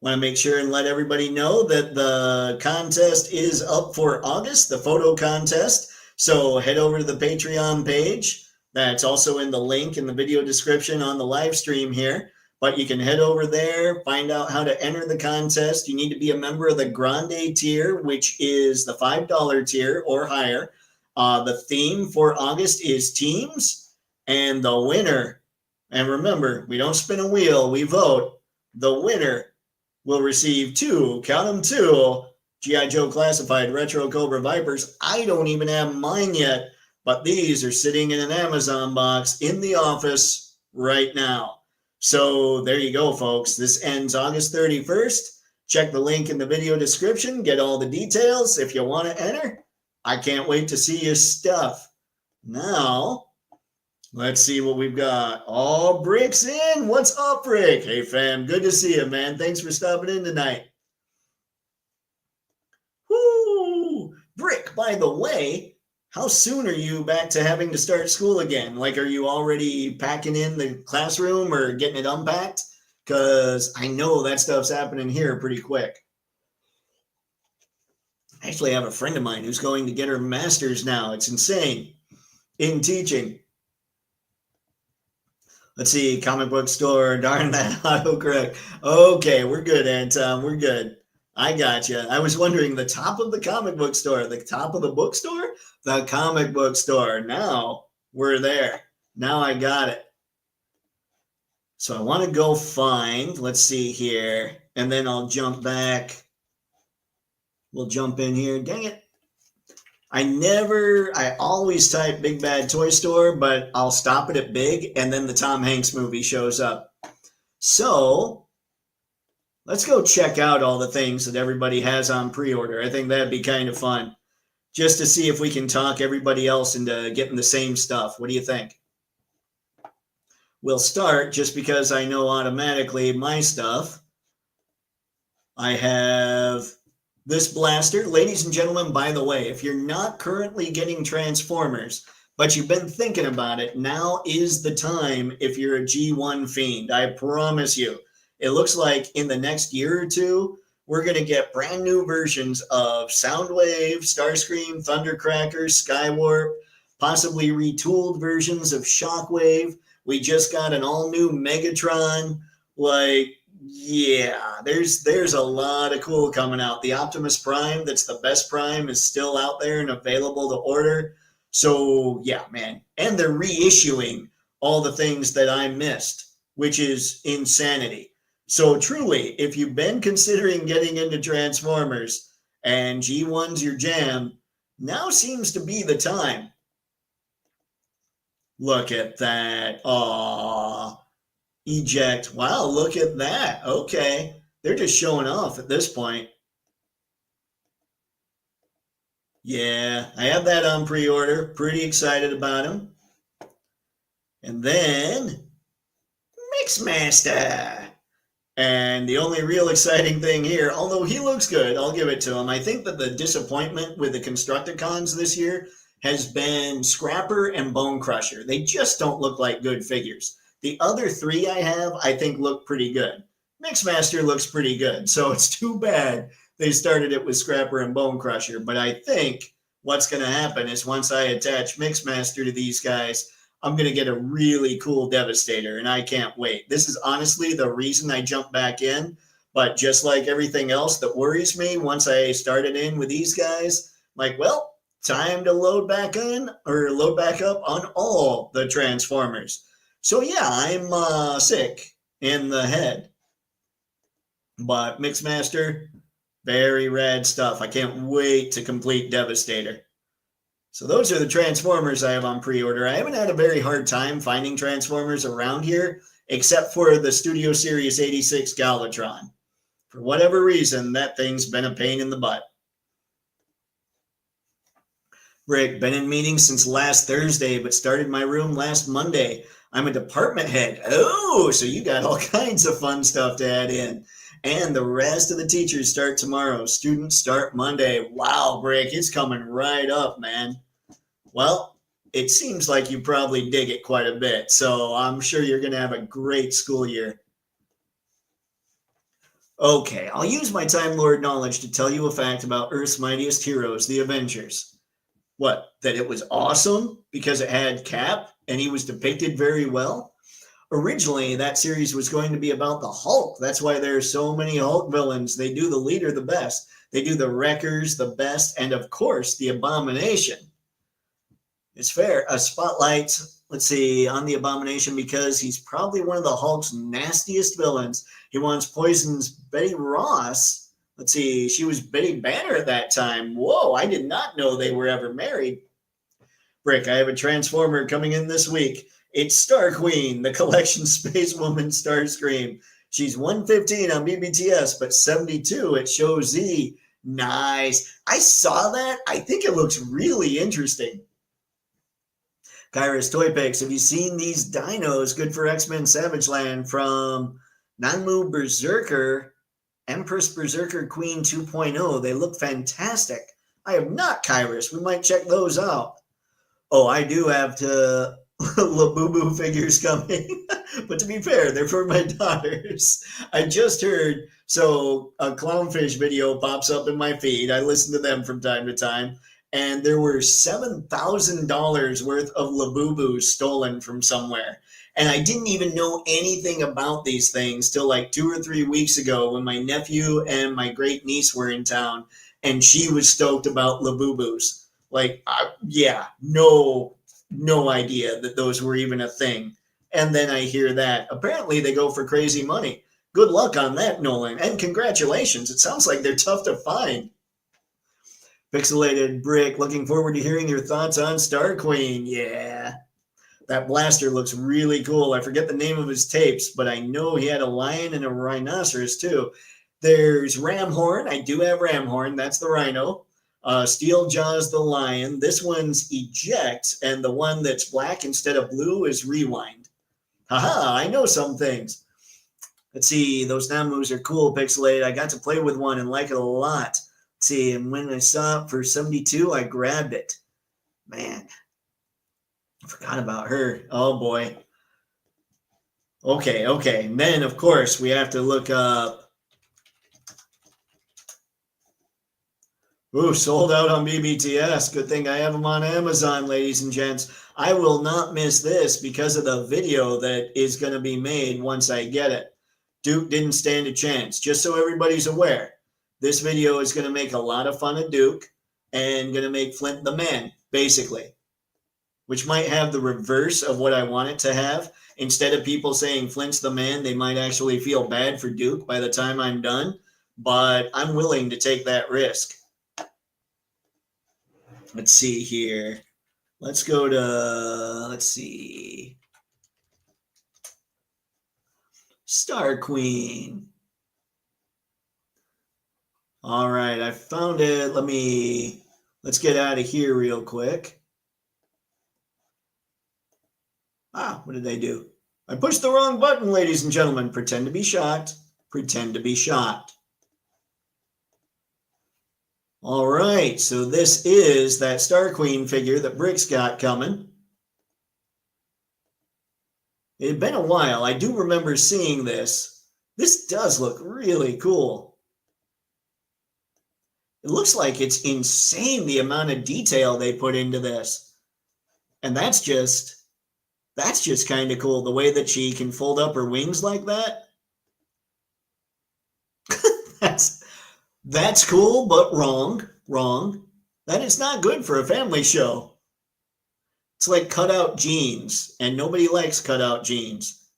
Want to make sure and let everybody know that the contest is up for August, the photo contest. So head over to the Patreon page. That's also in the link in the video description on the live stream here. But you can head over there, find out how to enter the contest. You need to be a member of the Grande tier, which is the $5 tier or higher. The theme for August is teams, and the winner, and remember, we don't spin a wheel, we vote. The winner will receive two, count them two, G.I. Joe Classified Retro Cobra Vipers. I don't even have mine yet, but these are sitting in an Amazon box in the office right now. So there you go, folks. This ends August 31st. Check the link in the video description. Get all the details if you want to enter. I can't wait to see your stuff. Now, let's see what we've got. Oh, Brick's in. What's up, Brick? Hey, fam. Good to see you, man. Thanks for stopping in tonight. Woo! Brick, by the way, how soon are you back to having to start school again? Like, are you already packing in the classroom or getting it unpacked? Because I know that stuff's happening here pretty quick. I actually have a friend of mine who's going to get her master's now. It's insane. In teaching. Let's see, comic book store, darn that autocorrect. Okay, we're good, Anton, we're good. I got you. I was wondering, the top of the comic book store, the top of the bookstore? The comic book store. Now we're there. Now I got it. So I want to go find, let's see here, and then I'll jump back. We'll jump in here. Dang it. I always type Big Bad Toy Store, but I'll stop it at big, and then the Tom Hanks movie shows up. So let's go check out all the things that everybody has on pre-order. I think that'd be kind of fun, just to see if we can talk everybody else into getting the same stuff. What do you think? We'll start, just because I know automatically my stuff. I have this blaster. Ladies and gentlemen, by the way, if you're not currently getting Transformers, but you've been thinking about it, now is the time if you're a G1 fiend. I promise you. It looks like in the next year or two, we're going to get brand new versions of Soundwave, Starscream, Thundercracker, Skywarp, possibly retooled versions of Shockwave. We just got an all-new Megatron. Like, yeah, there's a lot of cool coming out. The Optimus Prime, that's the best Prime, is still out there and available to order. So, yeah, man. And they're reissuing all the things that I missed, which is insanity. So, truly, if you've been considering getting into Transformers and G1's your jam, now seems to be the time. Look at that. Aww. Eject. Wow, look at that. Okay. They're just showing off at this point. Yeah, I have that on pre-order. Pretty excited about him. And then Mixmaster. And the only real exciting thing here, although he looks good, I'll give it to him. I think that the disappointment with the Constructicons this year has been Scrapper and Bone Crusher. They just don't look like good figures. The other three I have, I think, look pretty good. Mixmaster looks pretty good, so it's too bad they started it with Scrapper and Bone Crusher. But I think what's going to happen is once I attach Mixmaster to these guys, I'm going to get a really cool Devastator, and I can't wait. This is honestly the reason I jumped back in. But just like everything else that worries me, once I started in with these guys, I'm like, well, time to load back up on all the Transformers. So yeah, I'm sick in the head. But Mixmaster, very rad stuff. I can't wait to complete Devastator. So those are the Transformers I have on pre-order. I haven't had a very hard time finding Transformers around here, except for the Studio Series 86 Galvatron. For whatever reason, that thing's been a pain in the butt. Rick, been in meetings since last Thursday, but started my room last Monday. I'm a department head. Oh, so you got all kinds of fun stuff to add in. And the rest of the teachers start tomorrow. Students start Monday. Wow, Rick, it's coming right up, man. Well, it seems like you probably dig it quite a bit, so I'm sure you're going to have a great school year. Okay, I'll use my Time Lord knowledge to tell you a fact about Earth's mightiest heroes, the Avengers. What, that it was awesome because it had Cap and he was depicted very well? Originally, that series was going to be about the Hulk. That's why there are so many Hulk villains. They do the leader the best. They do the Wreckers the best, and of course, the Abomination. It's fair. A spotlight, let's see, on the Abomination because he's probably one of the Hulk's nastiest villains. He once poisons Betty Ross. Let's see, she was Betty Banner at that time. Whoa, I did not know they were ever married. Rick, I have a Transformer coming in this week. It's Star Queen, the collection Space Woman Starscream. She's 115 on BBTS, but 72 at Show Z. Nice. I saw that. I think it looks really interesting. Kairos Toypixx, have you seen these dinos? Good for X-Men Savage Land from Nanmu Berserker, Empress Berserker Queen 2.0. They look fantastic. I have not, Kairos. We might check those out. Oh, I do have to Labubu figures coming. But to be fair, they're for my daughters. I just heard, so a clownfish video pops up in my feed. I listen to them from time to time. And there were $7,000 worth of Labubus stolen from somewhere. And I didn't even know anything about these things till like 2 or 3 weeks ago when my nephew and my great niece were in town. And she was stoked about Labubus. Like, yeah, no idea that those were even a thing. And then I hear that apparently they go for crazy money. Good luck on that, Nolan. And congratulations. It sounds like they're tough to find. Pixelated Brick, looking forward to hearing your thoughts on Star Queen. Yeah, that blaster looks really cool. I forget the name of his tapes, but I know he had a lion and a rhinoceros too. There's Ramhorn. I do have Ramhorn. That's the rhino. Steel Jaws the lion. This one's Eject, and the one that's black instead of blue is Rewind. Haha, I know some things. Let's see, those Namus are cool, Pixelate. I got to play with one and like it a lot. Let's see, and when I saw it for 72, I grabbed it. Man, I forgot about her. Oh, boy. Okay. And then, of course, we have to look up. Ooh, sold out on BBTS. Good thing I have them on Amazon, ladies and gents. I will not miss this because of the video that is going to be made once I get it. Duke didn't stand a chance, just so everybody's aware. This video is going to make a lot of fun of Duke and going to make Flint the man, basically, which might have the reverse of what I want it to have. Instead of people saying Flint's the man, they might actually feel bad for Duke by the time I'm done, but I'm willing to take that risk. Let's see here. Let's go to, let's see. Star Queen. All right, I found it. Let's get out of here real quick. What did I do? I pushed the wrong button, ladies and gentlemen. Pretend to be shocked. Pretend to be shocked. All right, so this is that Star Queen figure that Brick's got coming. It had been a while. I do remember seeing this. This does look really cool. It looks like it's insane the amount of detail they put into this. And that's just That's just kind of cool. The way that she can fold up her wings like that. That's cool, but wrong. Wrong. That is not good for a family show. It's like cutout jeans, and nobody likes cutout jeans.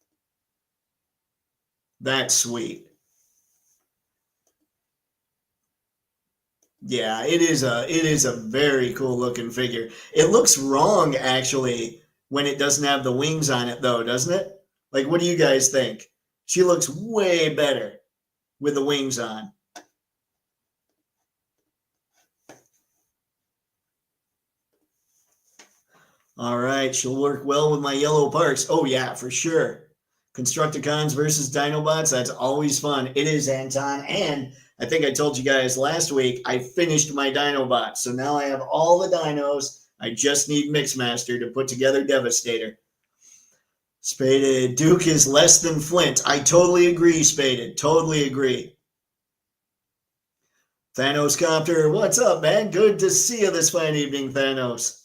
That's sweet. Yeah, it is a very cool looking figure. It looks wrong actually when it doesn't have the wings on it though, doesn't it? Like what do you guys think? She looks way better with the wings on. All right, she'll work well with my yellow parks. Oh yeah, for sure. Constructicons versus Dinobots, that's always fun. It is, Anton. And I think I told you guys last week, I finished my Dinobots. So now I have all the dinos. I just need Mixmaster to put together Devastator. Spaded, Duke is less than Flint. I totally agree, Spaded. Totally agree. Thanos Copter, what's up, man? Good to see you this fine evening, Thanos.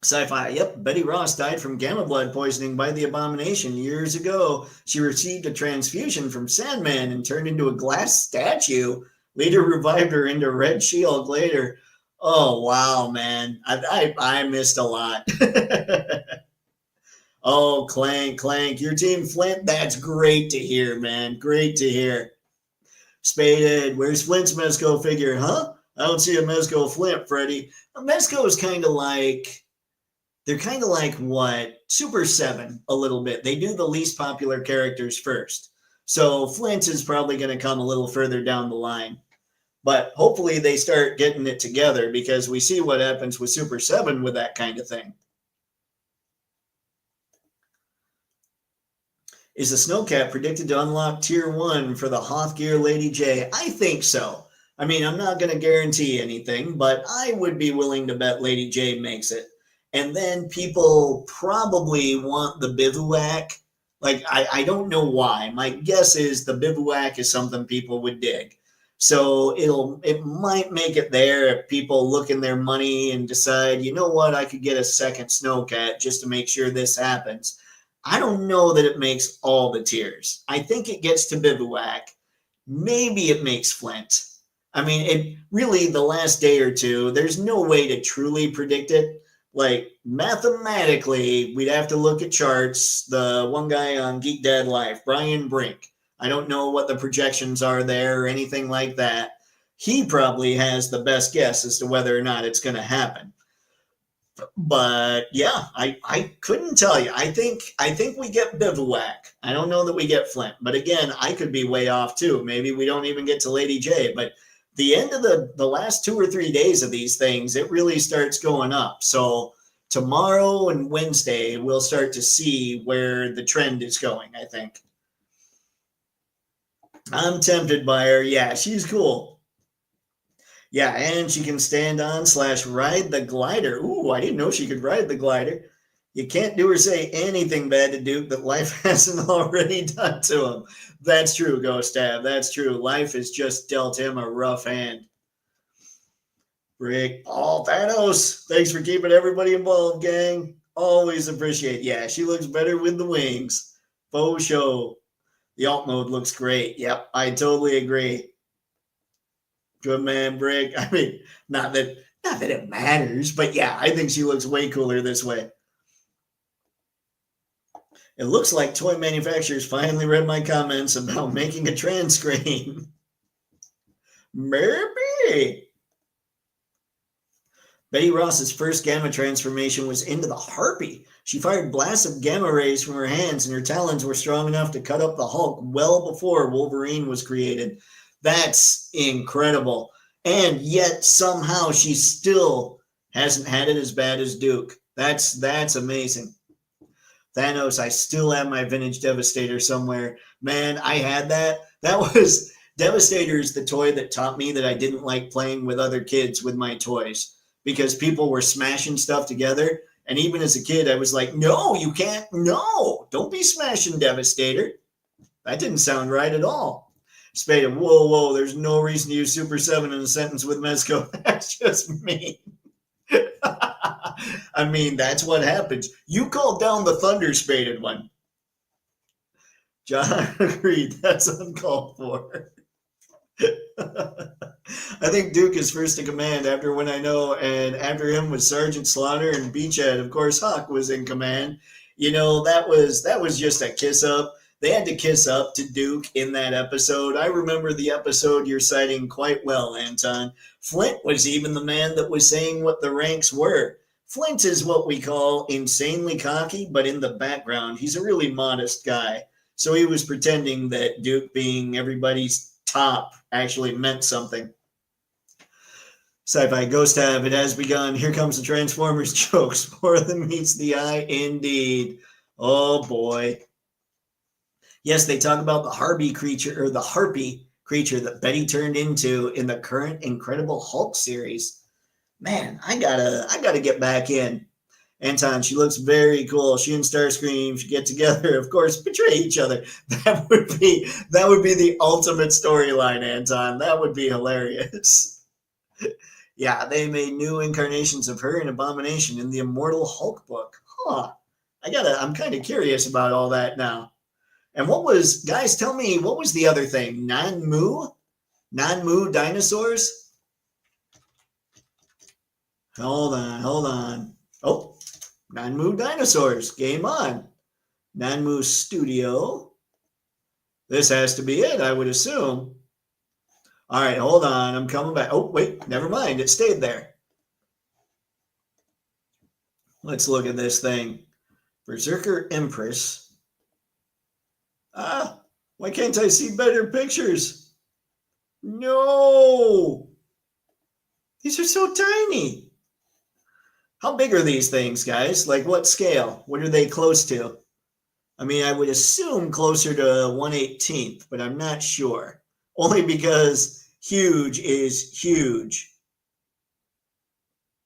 Sci-fi, yep, Betty Ross died from gamma blood poisoning by the Abomination years ago. She received a transfusion from Sandman and turned into a glass statue. Later revived her into Red She-Hulk later. Oh, wow, man. I missed a lot. Oh, Clank, your team Flint, that's great to hear, man. Great to hear. Spaded, where's Flint's Mezco figure, huh? I don't see a Mezco Flint, Freddy. A Mezco is kind of like... They're kind of like what? Super 7 a little bit. They do the least popular characters first. So Flint is probably going to come a little further down the line. But hopefully they start getting it together because we see what happens with Super 7 with that kind of thing. Is the Snowcat predicted to unlock Tier 1 for the Hoth Gear Lady J? I think so. I mean, I'm not going to guarantee anything, but I would be willing to bet Lady J makes it. And then people probably want the bivouac. Like, I don't know why. My guess is the bivouac is something people would dig. So it might make it there if people look in their money and decide, you know what, I could get a second Snowcat just to make sure this happens. I don't know that it makes all the tiers. I think it gets to bivouac. Maybe it makes Flint. I mean, it really, the last day or two, there's no way to truly predict it. Like, mathematically, we'd have to look at charts. The one guy on Geek Dad Life, Brian Brink, I don't know what the projections are there or anything like that. He probably has the best guess as to whether or not it's going to happen. But yeah, I couldn't tell you. I think we get bivouac. I don't know that we get Flint. But again, I could be way off too. Maybe we don't even get to Lady J. But the end of the last 2 or 3 days of these things, it really starts going up. So tomorrow and Wednesday, we'll start to see where the trend is going, I think. I'm tempted by her. Yeah, she's cool. Yeah, and she can stand on / ride the glider. Ooh, I didn't know she could ride the glider. You can't do or say anything bad to Duke that life hasn't already done to him. That's true, Ghost Tab. That's true. Life has just dealt him a rough hand. Rick, oh, Thanos. Thanks for keeping everybody involved, gang. Always appreciate. Yeah, she looks better with the wings. Faux show. The alt mode looks great. Yep, I totally agree. Good man, Brick. I mean, not that it matters, but yeah, I think she looks way cooler this way. It looks like toy manufacturers finally read my comments about making a trans screen. Maybe. Betty Ross's first gamma transformation was into the Harpy. She fired blasts of gamma rays from her hands, and her talons were strong enough to cut up the Hulk well before Wolverine was created. That's incredible. And yet somehow she still hasn't had it as bad as Duke. That's amazing. Thanos, I still have my vintage Devastator somewhere. Man, I had that. That was Devastator is the toy that taught me that I didn't like playing with other kids with my toys because people were smashing stuff together. And even as a kid, I was like, no, you can't. No, don't be smashing Devastator. That didn't sound right at all. Spada, whoa, there's no reason to use Super 7 in a sentence with Mezco. That's just me. I mean, that's what happens. You called down the thunder spaded one. John agreed. That's uncalled for. I think Duke is first in command after When I Know, and after him was Sergeant Slaughter and Beachhead. Of course, Hawk was in command. You know, that was just a kiss up. They had to kiss up to Duke in that episode. I remember the episode you're citing quite well, Anton. Flint was even the man that was saying what the ranks were. Flint is what we call insanely cocky, but in the background, he's a really modest guy. So he was pretending that Duke being everybody's top actually meant something. Sci-Fi Ghost Tab, it has begun. Here comes the Transformers jokes. More than meets the eye, indeed. Oh boy. Yes, they talk about the Harpy creature, or the Harpy creature that Betty turned into in the current Incredible Hulk series. Man, I gotta get back in. Anton, she looks very cool. She and Starscream should get together. Of course, betray each other. That would be the ultimate storyline, Anton. That would be hilarious. Yeah, they made new incarnations of her in Abomination in the Immortal Hulk book. Huh. I'm kind of curious about all that now. And guys, tell me, what was the other thing? Non-Mu? Non-Mu dinosaurs? Hold on. Oh, Non-Mu dinosaurs. Game on. Non-Mu Studio. This has to be it, I would assume. All right, hold on. I'm coming back. Oh, wait, never mind. It stayed there. Let's look at this thing. Berserker Empress. Why can't I see better pictures? No! These are so tiny. How big are these things, guys? Like what scale? What are they close to? I mean, I would assume closer to 1/18th, but I'm not sure. Only because huge is huge.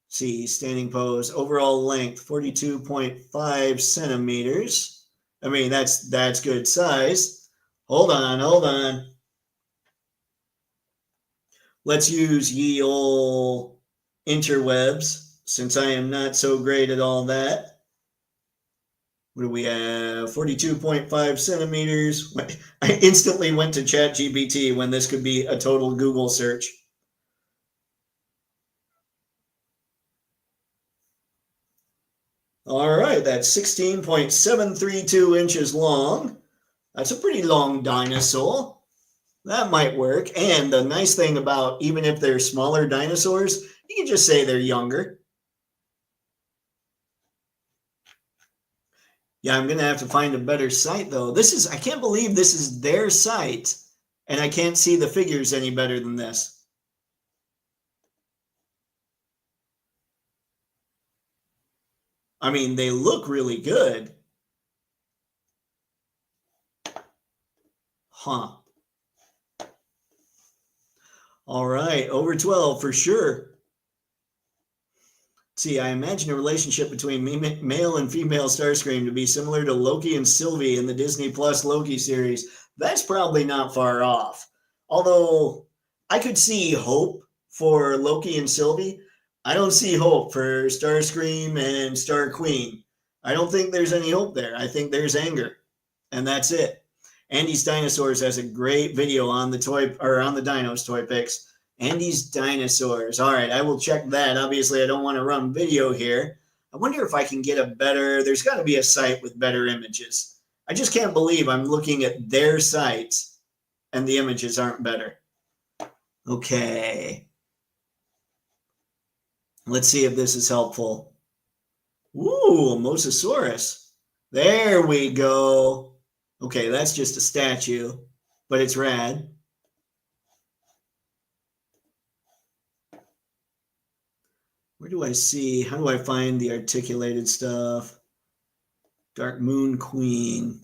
See, standing pose, overall length, 42.5 centimeters. I mean, that's good size. Hold on. Let's use ye ol' interwebs, since I am not so great at all that. What do we have? 42.5 centimeters. I instantly went to ChatGPT when this could be a total Google search. All right, that's 16.732 inches long. That's a pretty long dinosaur. That might work. And the nice thing about, even if they're smaller dinosaurs, you can just say they're younger. Yeah, I'm going to have to find a better site, though. I can't believe this is their site, and I can't see the figures any better than this. I mean, they look really good. Huh. All right, over 12 for sure. See, I imagine a relationship between male and female Starscream to be similar to Loki and Sylvie in the Disney Plus Loki series. That's probably not far off. Although I could see hope for Loki and Sylvie, I don't see hope for Starscream and Star Queen. I don't think there's any hope there. I think there's anger, and that's it. Andy's Dinosaurs has a great video on the Dinos Toypixx. Andy's Dinosaurs. All right, I will check that. Obviously, I don't want to run video here. I wonder if I can get there's got to be a site with better images. I just can't believe I'm looking at their site and the images aren't better. Okay. Let's see if this is helpful. Ooh, Mosasaurus. There we go. Okay, that's just a statue, but it's rad. Where do I see? How do I find the articulated stuff? Dark Moon Queen.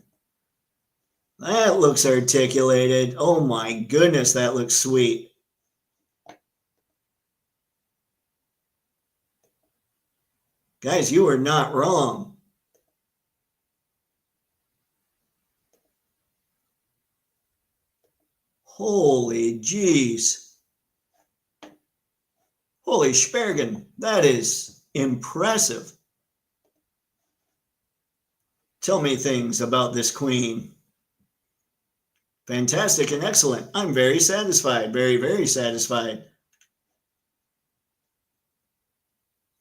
That looks articulated. Oh my goodness, that looks sweet. Guys, you are not wrong. Holy jeez. Holy Spergen. That is Impressive. Tell me things about this queen. Fantastic and excellent. I'm very satisfied. Very, very satisfied.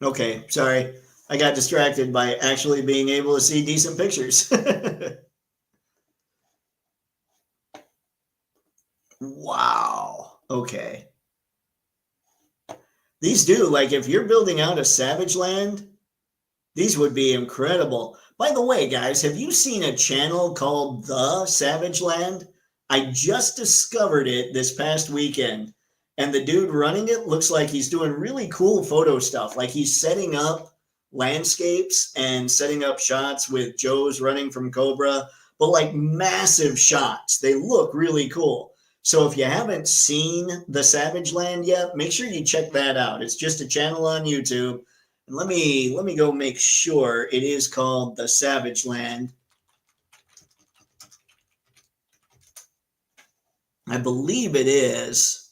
Okay, sorry. I got distracted by actually being able to see decent pictures. Wow. Okay. These do, like if you're building out a Savage Land, these would be incredible. By the way, guys, have you seen a channel called The Savage Land? I just discovered it this past weekend. And the dude running it looks like he's doing really cool photo stuff. Like he's setting up landscapes and setting up shots with Joe's running from Cobra, but like massive shots. They look really cool. So if you haven't seen The Savage Land yet, make sure you check that out. It's just a channel on YouTube. And let me go make sure it is called The Savage Land. I believe it is.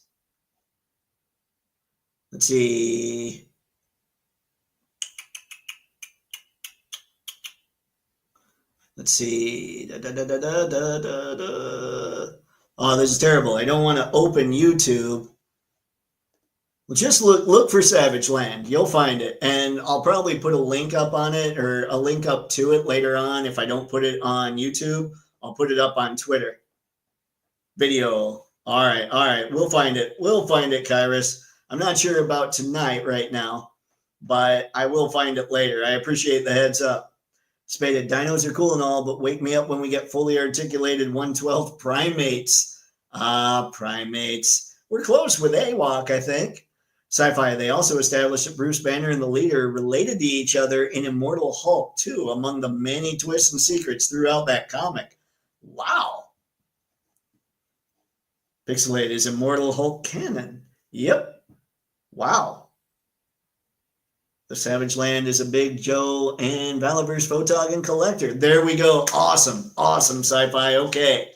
Let's see. Let's see. Oh, this is terrible. I don't want to open YouTube. Well, just look for Savage Land. You'll find it. And I'll probably put a link up on it or a link up to it later on. If I don't put it on YouTube, I'll put it up on Twitter. Video. All right. We'll find it. Kairos. I'm not sure about tonight right now, but I will find it later. I appreciate the heads up. Spaded, dinos are cool and all, but wake me up when we get fully articulated 112 primates. Primates. We're close with AWOC, I think. Sci-Fi, they also established that Bruce Banner and the Leader related to each other in Immortal Hulk, too, among the many twists and secrets throughout that comic. Wow. Pixelate, is Immortal Hulk canon? Yep. Wow. The Savage Land is a big Joe and Valiverse photog and collector. There we go. Awesome. Sci-Fi. Okay.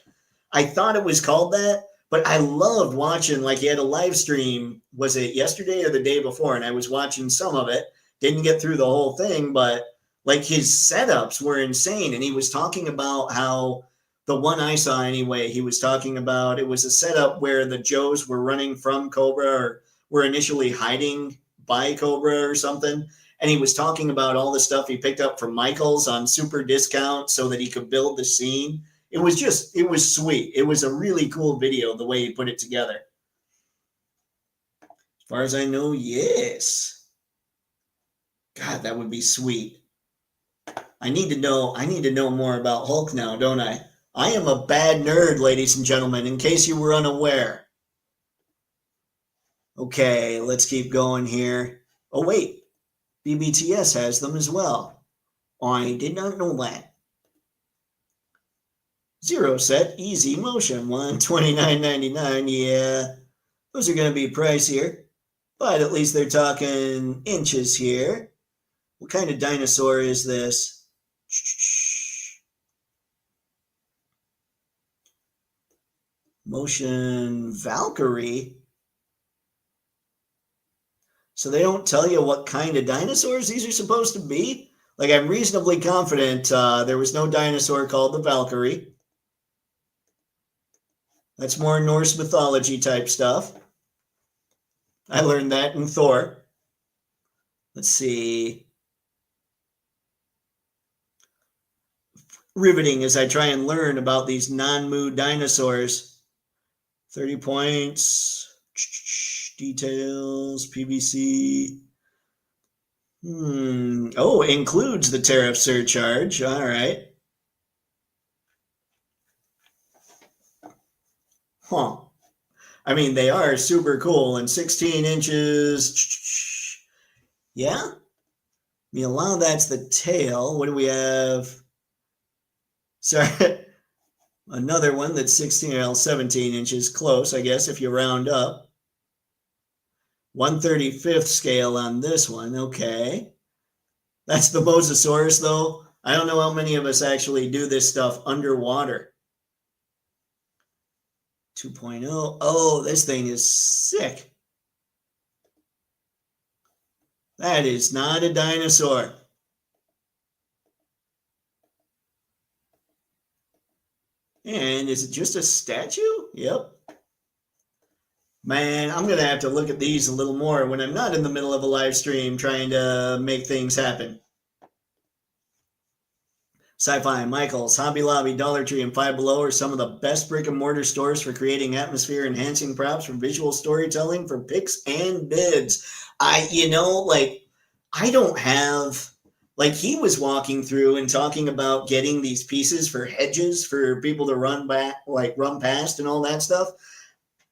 I thought it was called that, but I loved watching, like he had a live stream. Was it yesterday or the day before? And I was watching some of it. Didn't get through the whole thing, but like his setups were insane. And he was talking about how the one I saw anyway, he was talking about it was a setup where the Joes were running from Cobra or were initially hiding by Cobra or something. And he was talking about all the stuff he picked up from Michaels on super discount so that he could build the scene. It was sweet. It was a really cool video, the way he put it together. As far as I know, yes. God, that would be sweet. I need to know more about Hulk now, don't I? I am a bad nerd, ladies and gentlemen, in case you were unaware. Okay, let's keep going here. Oh, wait. BBTS has them as well. I did not know that. Zero set, easy motion, $129.99. Yeah, those are going to be pricier, but at least they're talking inches here. What kind of dinosaur is this? Motion Valkyrie. So they don't tell you what kind of dinosaurs these are supposed to be? Like, I'm reasonably confident there was no dinosaur called the Valkyrie. That's more Norse mythology type stuff. I learned that in Thor. Let's see. Riveting as I try and learn about these non-moo dinosaurs. 30 points. Details, PVC. Oh, includes the tariff surcharge. All right. Huh. I mean, they are super cool and 16 inches. Yeah. I mean, a lot of that's the tail. What do we have? Sorry. Another one that's 17 inches. Close, I guess, if you round up. 1/35th scale on this one. Okay. That's the Mosasaurus, though. I don't know how many of us actually do this stuff underwater. 2.0. Oh, this thing is sick. That is not a dinosaur. And is it just a statue? Yep. Man, I'm going to have to look at these a little more when I'm not in the middle of a live stream trying to make things happen. Sci-Fi, Michaels, Hobby Lobby, Dollar Tree, and Five Below are some of the best brick and mortar stores for creating atmosphere-enhancing props for visual storytelling for picks and bids. I don't have, like he was walking through and talking about getting these pieces for hedges for people to run back, like run past and all that stuff.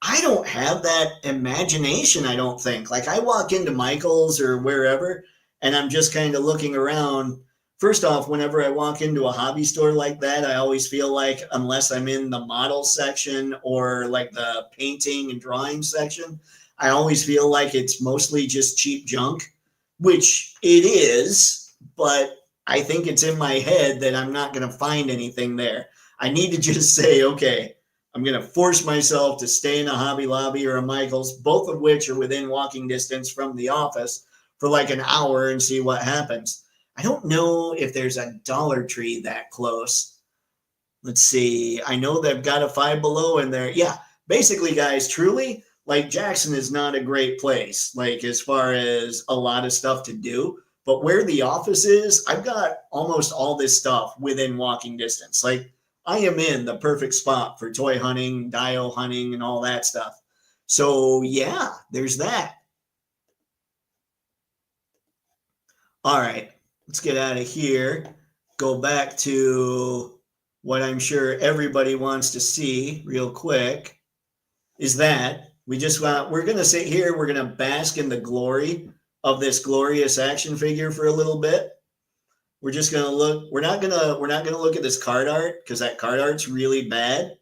I don't have that imagination, I don't think. Like I walk into Michael's or wherever and I'm just kind of looking around. First off, whenever I walk into a hobby store like that, I always feel like unless I'm in the model section or like the painting and drawing section, I always feel like it's mostly just cheap junk, which it is, but I think it's in my head that I'm not going to find anything there. I need to just say, okay, I'm going to force myself to stay in a Hobby Lobby or a Michael's, both of which are within walking distance from the office, for like an hour and see what happens. I don't know if there's a Dollar Tree that close. Let's see. I know they've got a Five Below in there. Yeah, basically, guys, truly, like Jackson is not a great place, like as far as a lot of stuff to do. But where the office is, I've got almost all this stuff within walking distance. Like I am in the perfect spot for toy hunting, dio hunting, and all that stuff. So yeah, there's that. All right, let's get out of here. Go back to what I'm sure everybody wants to see real quick. Is that we're going to sit here, we're going to bask in the glory of this glorious action figure for a little bit. We're just going to look, we're not going to look at this card art because that card art's really bad.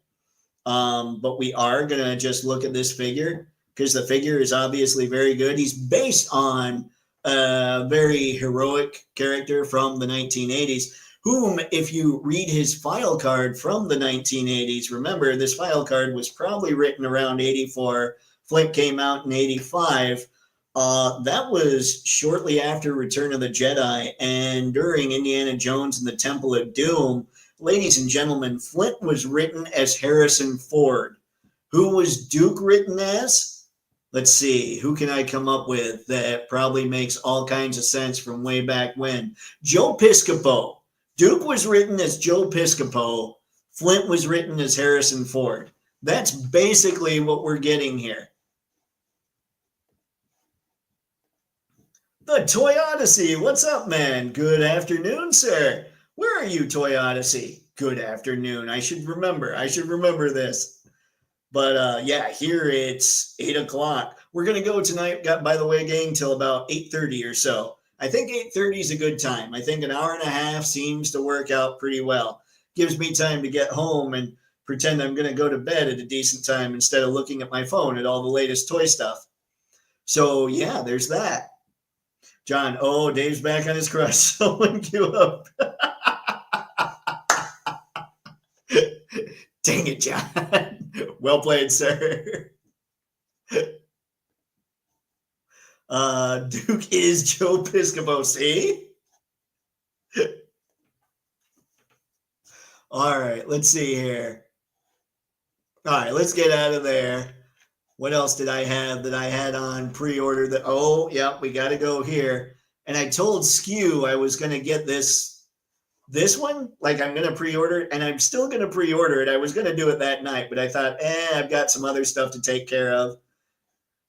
But we are going to just look at this figure because the figure is obviously very good. He's based on a very heroic character from the 1980s, whom, if you read his file card from the 1980s, remember this file card was probably written around 84. Flint came out in 85. That was shortly after Return of the Jedi and during Indiana Jones and the Temple of Doom. Ladies and gentlemen, Flint was written as Harrison Ford. Who was Duke written as? Let's see, who can I come up with that probably makes all kinds of sense from way back when? Joe Piscopo. Duke was written as Joe Piscopo. Flint was written as Harrison Ford. That's basically what we're getting here. The Toy Odyssey. What's up, man? Good afternoon, sir. Where are you, Toy Odyssey? Good afternoon. I should remember this. But yeah, here it's 8 o'clock. We're going to go tonight, by the way, gang, till about 8:30 or so. I think 8:30 is a good time. I think an hour and a half seems to work out pretty well. Gives me time to get home and pretend I'm going to go to bed at a decent time instead of looking at my phone at all the latest toy stuff. So yeah, there's that. John, oh, Dave's back on his crush. Someone queue up. Dang it, John. Well played, sir. Duke is Joe Piscopo. See? All right, let's see here. All right, let's get out of there. What else did I have that I had on pre-order? That we got to go here. And I told Skew I was going to get this one. Like I'm going to pre-order it, and I'm still going to pre-order it. I was going to do it that night, but I thought, I've got some other stuff to take care of.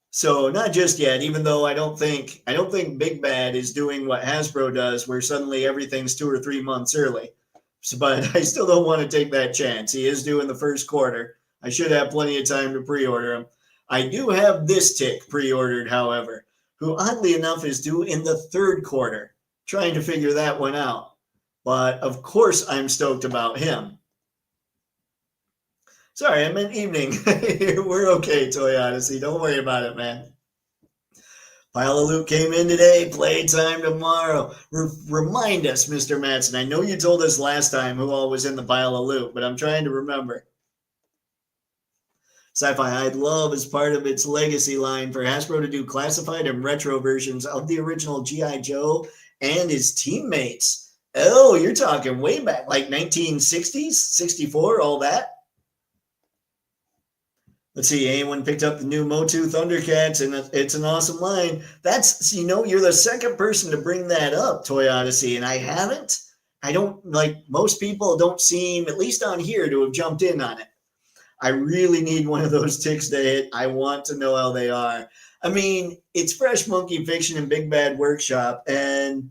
So not just yet. Even though I don't think Big Bad is doing what Hasbro does, where suddenly everything's 2 or 3 months early. So, but I still don't want to take that chance. He is due in the first quarter. I should have plenty of time to pre-order him. I do have this tick pre-ordered, however, who oddly enough is due in the third quarter. Trying to figure that one out. But of course I'm stoked about him. Sorry, I meant evening. We're okay, Toy Odyssey. Don't worry about it, man. Pile of Loot came in today. Playtime tomorrow. Remind us, Mr. Madsen. I know you told us last time who all was in the Pile of Loot, but I'm trying to remember. Sci-Fi I'd love as part of its legacy line for Hasbro to do classified and retro versions of the original G.I. Joe and his teammates. Oh, you're talking way back, like 1960s, 64, all that. Let's see, anyone picked up the new Motu Thundercats, and it's an awesome line. That's, you're the second person to bring that up, Toy Odyssey, and I haven't. I don't, like, most people don't seem, at least on here, to have jumped in on it. I really need one of those ticks to hit. I want to know how they are. I mean, it's Fresh Monkey Fiction and Big Bad Workshop, and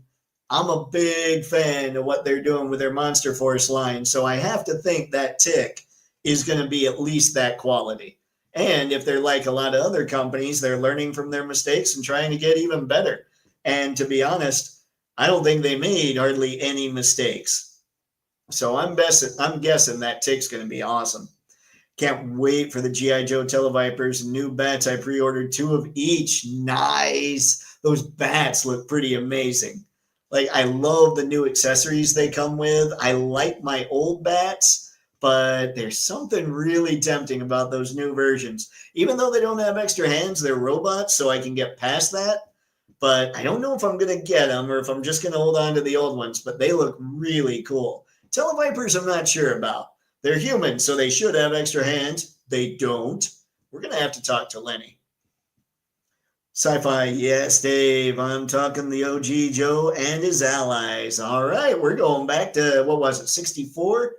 I'm a big fan of what they're doing with their Monster Force line, so I have to think that tick is going to be at least that quality. And if they're like a lot of other companies, they're learning from their mistakes and trying to get even better. And to be honest, I don't think they made hardly any mistakes. So I'm guessing that tick's going to be awesome. Can't wait for the G.I. Joe Televipers. New bats. I pre-ordered 2 of each. Nice. Those bats look pretty amazing. Like, I love the new accessories they come with. I like my old bats, but there's something really tempting about those new versions. Even though they don't have extra hands, they're robots, so I can get past that. But I don't know if I'm going to get them or if I'm just going to hold on to the old ones, but they look really cool. Televipers, I'm not sure about. They're human, so they should have extra hands. They don't. We're going to have to talk to Lenny. Sci-Fi, yes, Dave. I'm talking the OG Joe and his allies. All right, we're going back to, what was it, 64?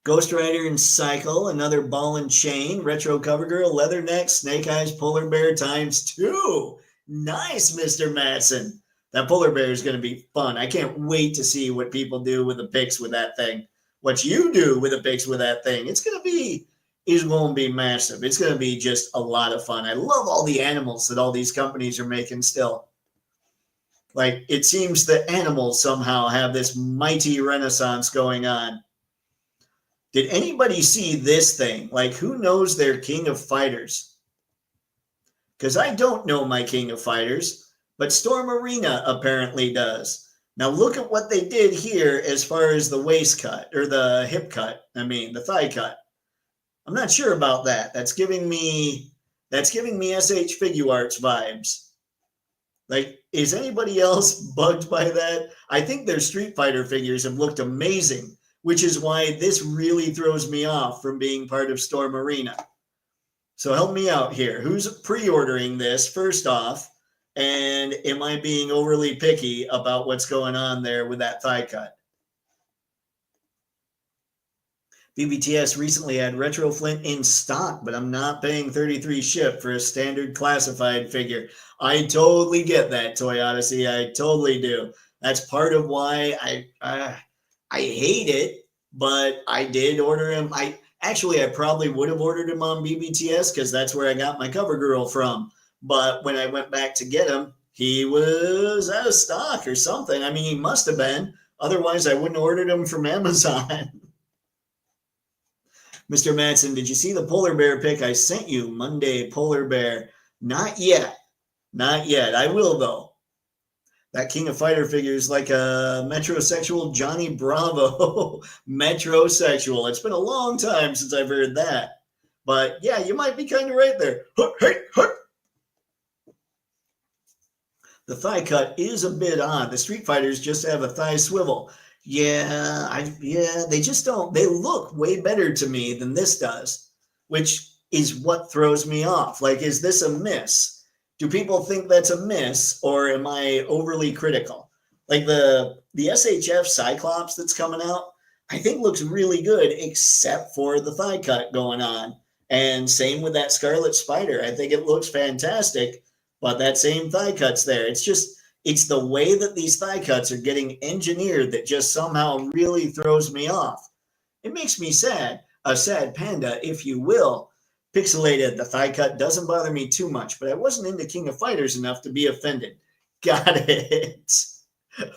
Ghost Rider and Cycle, another ball and chain, retro cover girl, leather neck, snake eyes, polar bear ×2. Nice, Mr. Madsen. That polar bear is going to be fun. I can't wait to see what people do with the Pixx with that thing. What you do with the Pixx with that thing. It's going to be massive. It's going to be just a lot of fun. I love all the animals that all these companies are making still. Like, it seems that animals somehow have this mighty renaissance going on. Did anybody see this thing? Like, who knows their King of Fighters? Because I don't know my King of Fighters, but Storm Arena apparently does. Now look at what they did here as far as the waist cut, or the hip cut, the thigh cut. I'm not sure about that. That's giving me SH Figuarts vibes. Like, is anybody else bugged by that? I think their Street Fighter figures have looked amazing, which is why this really throws me off from being part of Storm Arena. So help me out here. Who's pre-ordering this, first off? And am I being overly picky about what's going on there with that thigh cut? BBTS recently had Retro Flint in stock, but I'm not paying $33 ship for a standard classified figure. I totally get that, Toy Odyssey. I totally do. That's part of why I hate it, but I did order him. I probably would have ordered him on BBTS because that's where I got my cover girl from. But when I went back to get him, he was out of stock or something. I mean, he must have been. Otherwise, I wouldn't have ordered him from Amazon. Mr. Madsen, did you see the polar bear pic I sent you Monday, polar bear? Not yet. Not yet. I will, though. That King of Fighter figure is like a metrosexual Johnny Bravo. Metrosexual. It's been a long time since I've heard that. But yeah, you might be kind of right there. Hey. The thigh cut is a bit odd. The Street Fighters just have a thigh swivel. Yeah, they just don't. They look way better to me than this does, which is what throws me off. Like, is this a miss? Do people think that's a miss, or am I overly critical? Like the SHF Cyclops that's coming out, I think looks really good, except for the thigh cut going on. And same with that Scarlet Spider. I think it looks fantastic, but that same thigh cut's there. It's the way that these thigh cuts are getting engineered that just somehow really throws me off. It makes me sad, a sad panda, if you will. Pixelated, the thigh cut doesn't bother me too much, but I wasn't into King of Fighters enough to be offended. Got it.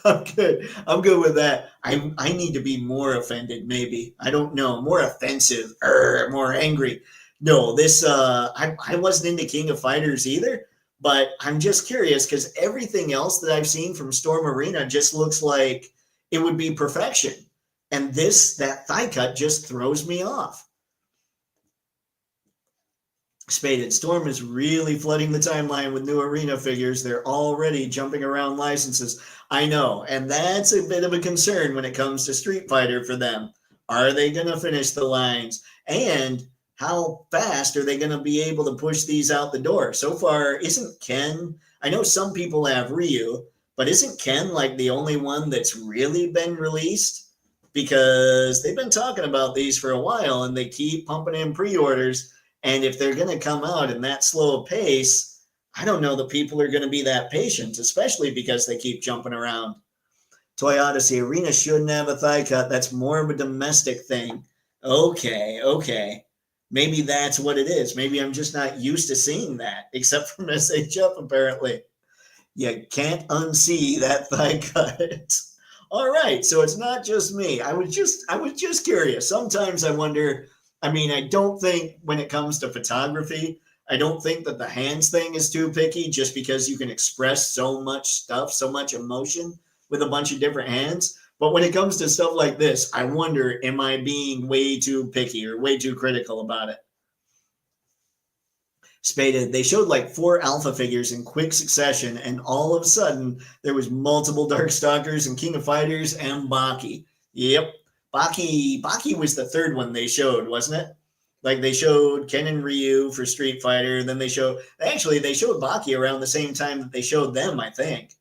I'm good with that. I need to be more offended, maybe. I don't know. More offensive, more angry. No, I wasn't into King of Fighters either. But I'm just curious because everything else that I've seen from Storm Arena just looks like it would be perfection. And that thigh cut just throws me off. Spaded. Storm is really flooding the timeline with new arena figures. They're already jumping around licenses. I know, and that's a bit of a concern when it comes to Street Fighter for them. Are they going to finish the lines? And how fast are they going to be able to push these out the door? So far, isn't Ken? I know some people have Ryu, but isn't Ken like the only one that's really been released? Because they've been talking about these for a while and they keep pumping in pre-orders. And if they're going to come out in that slow pace, I don't know that people are going to be that patient, especially because they keep jumping around. Toy Odyssey, Arena shouldn't have a thigh cut. That's more of a domestic thing. Okay. Maybe that's what it is. Maybe I'm just not used to seeing that, except from SHF, apparently. You can't unsee that thigh cut. All right, so it's not just me. I was just curious. Sometimes I wonder, I mean, I don't think when it comes to photography, I don't think that the hands thing is too picky just because you can express so much stuff, so much emotion with a bunch of different hands. But when it comes to stuff like this, I wonder, am I being way too picky or way too critical about it? Spaded, they showed like 4 alpha figures in quick succession, and all of a sudden there was multiple Darkstalkers and King of Fighters and Baki. Yep. Baki was the third one they showed, wasn't it? Like they showed Ken and Ryu for Street Fighter, then they showed Baki around the same time that they showed them, I think.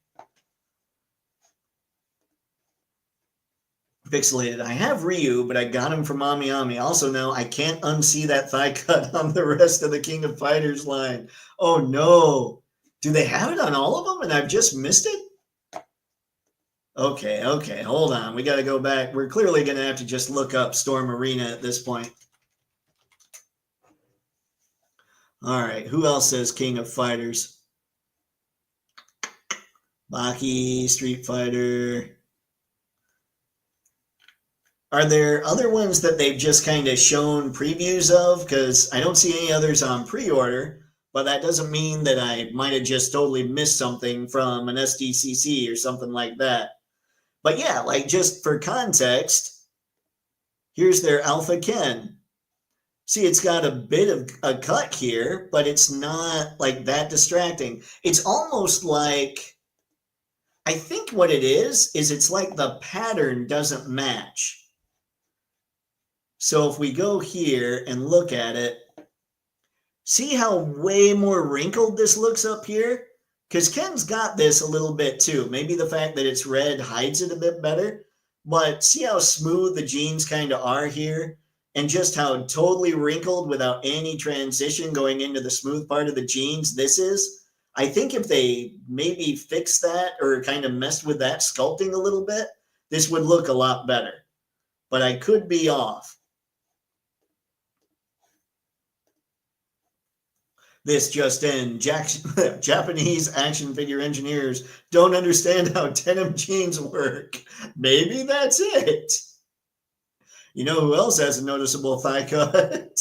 Pixelated. I have Ryu, but I got him from Ami Ami. Also, now I can't unsee that thigh cut on the rest of the King of Fighters line. Oh no. Do they have it on all of them and I've just missed it? Okay. Hold on. We got to go back. We're clearly going to have to just look up Storm Arena at this point. All right. Who else says King of Fighters? Baki, Street Fighter. Are there other ones that they've just kind of shown previews of? Because I don't see any others on pre-order, but that doesn't mean that I might have just totally missed something from an SDCC or something like that. But yeah, like just for context, here's their Alpha Ken. See, it's got a bit of a cut here, but it's not like that distracting. It's almost like, I think what it is it's like the pattern doesn't match. So if we go here and look at it, see how way more wrinkled this looks up here? Because Ken's got this a little bit too. Maybe the fact that it's red hides it a bit better. But see how smooth the jeans kind of are here? And just how totally wrinkled without any transition going into the smooth part of the jeans this is? I think if they maybe fixed that or kind of messed with that sculpting a little bit, this would look a lot better. But I could be off. This just in, Japanese action figure engineers don't understand how denim jeans work. Maybe that's it. You know who else has a noticeable thigh cut?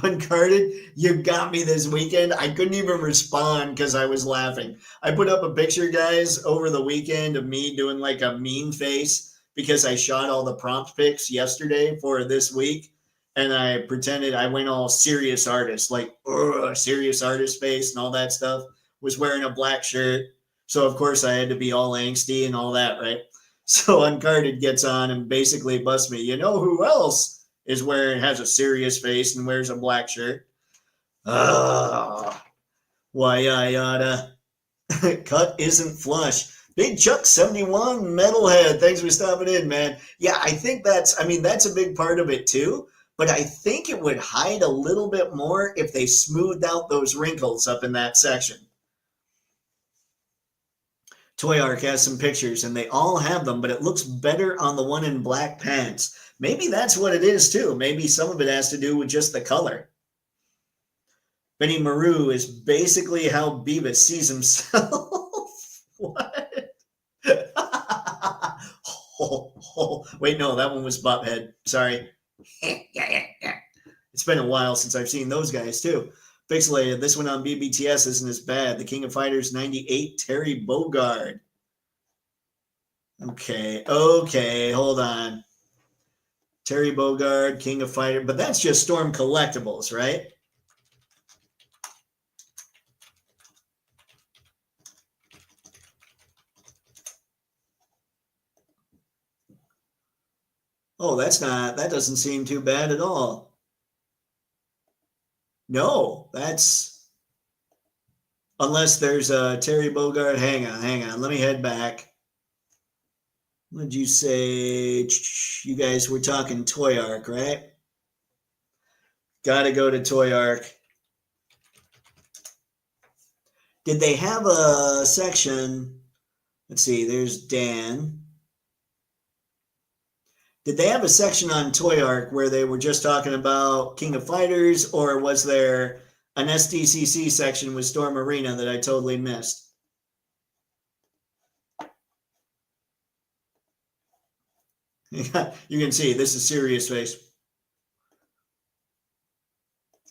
Uncarded, you got me this weekend. I couldn't even respond because I was laughing. I put up a picture, guys, over the weekend of me doing like a mean face because I shot all the prompt pics yesterday for this week. And I pretended I went all serious artist, like serious artist face and all that stuff. Was wearing a black shirt. So, of course, I had to be all angsty and all that, right? So Uncarded gets on and basically busts me. You know who else has a serious face and wears a black shirt? Why I oughta. Cut isn't flush. Big Chuck 71 Metalhead. Thanks for stopping in, man. Yeah, I think that's a big part of it too. But I think it would hide a little bit more if they smoothed out those wrinkles up in that section. Toy Arc has some pictures, and they all have them, but it looks better on the one in black pants. Maybe that's what it is, too. Maybe some of it has to do with just the color. Benny Maru is basically how Beavis sees himself. What? Wait, no, that one was Butthead. Sorry. It's been a while since I've seen those guys too. Pixelated, this one on BBTS isn't as bad. The King of Fighters 98, Terry Bogard. Okay, hold on. Terry Bogard, King of Fighter, but that's just Storm Collectibles, right? Oh, that doesn't seem too bad at all. No, unless there's a Terry Bogard. Hang on. Let me head back. What did you say? You guys were talking Toyark, right? Got to go to Toyark. Did they have a section? Let's see, there's Dan. Did they have a section on Toyark where they were just talking about King of Fighters, or was there an SDCC section with Storm Arena that I totally missed? You can see this is serious face.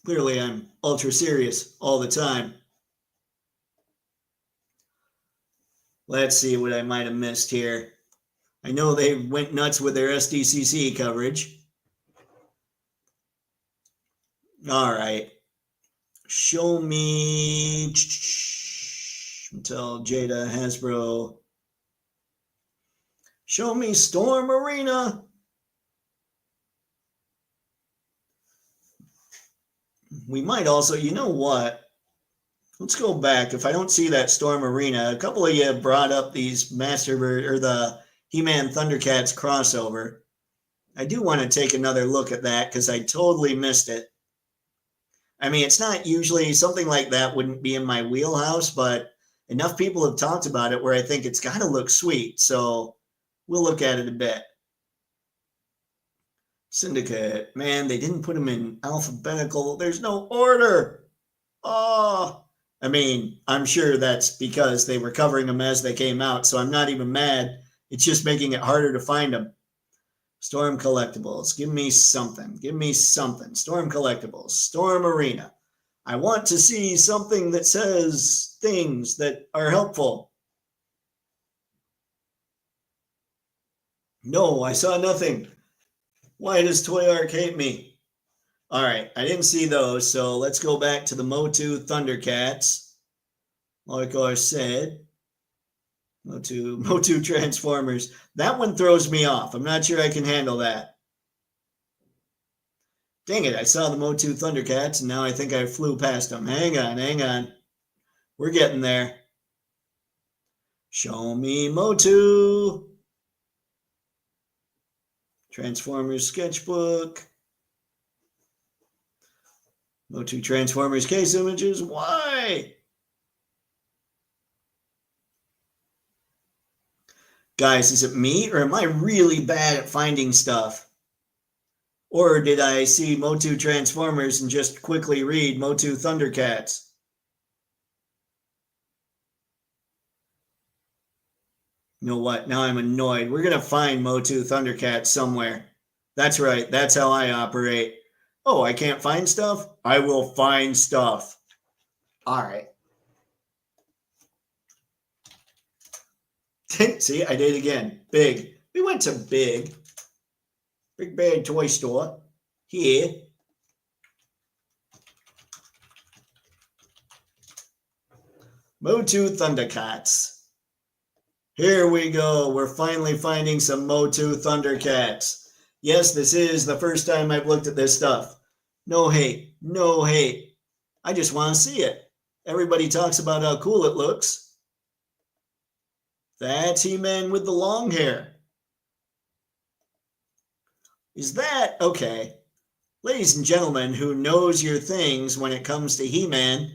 Clearly, I'm ultra serious all the time. Let's see what I might have missed here. I know they went nuts with their SDCC coverage. All right. Show me until Jada Hasbro. Show me Storm Arena. We might also, you know what? Let's go back. If I don't see that Storm Arena, a couple of you brought up these Master or the He-Man Thundercats crossover. I do want to take another look at that because I totally missed it. I mean, it's not usually something like that wouldn't be in my wheelhouse, but enough people have talked about it where I think it's got to look sweet. So we'll look at it a bit. Syndicate. Man, they didn't put them in alphabetical. There's no order. Oh, I mean, I'm sure that's because they were covering them as they came out. So I'm not even mad. It's just making it harder to find them. Storm Collectibles. Give me something. Give me something. Storm Collectibles. Storm Arena. I want to see something that says things that are helpful. No, I saw nothing. Why does Toyark hate me? All right, I didn't see those, so let's go back to the Motu Thundercats. Like I said, Motu Transformers. That one throws me off. I'm not sure I can handle that. Dang it, I saw the Motu Thundercats, and now I think I flew past them. Hang on. We're getting there. Show me Motu. Transformers Sketchbook. Motu Transformers case images. Why? Guys, is it me or am I really bad at finding stuff? Or did I see Motu Transformers and just quickly read Motu Thundercats? You know what? Now I'm annoyed. We're going to find Motu Thundercats somewhere. That's right. That's how I operate. Oh, I can't find stuff? I will find stuff. All right. See, I did it again. Big. We went to Big. Big Bad Toy Store. Here. Motu Thundercats. Here we go. We're finally finding some Motu Thundercats. Yes, this is the first time I've looked at this stuff. No hate. No hate. I just want to see it. Everybody talks about how cool it looks. That's He-Man with the long hair. Is that okay? Ladies and gentlemen who knows your things when it comes to He-Man,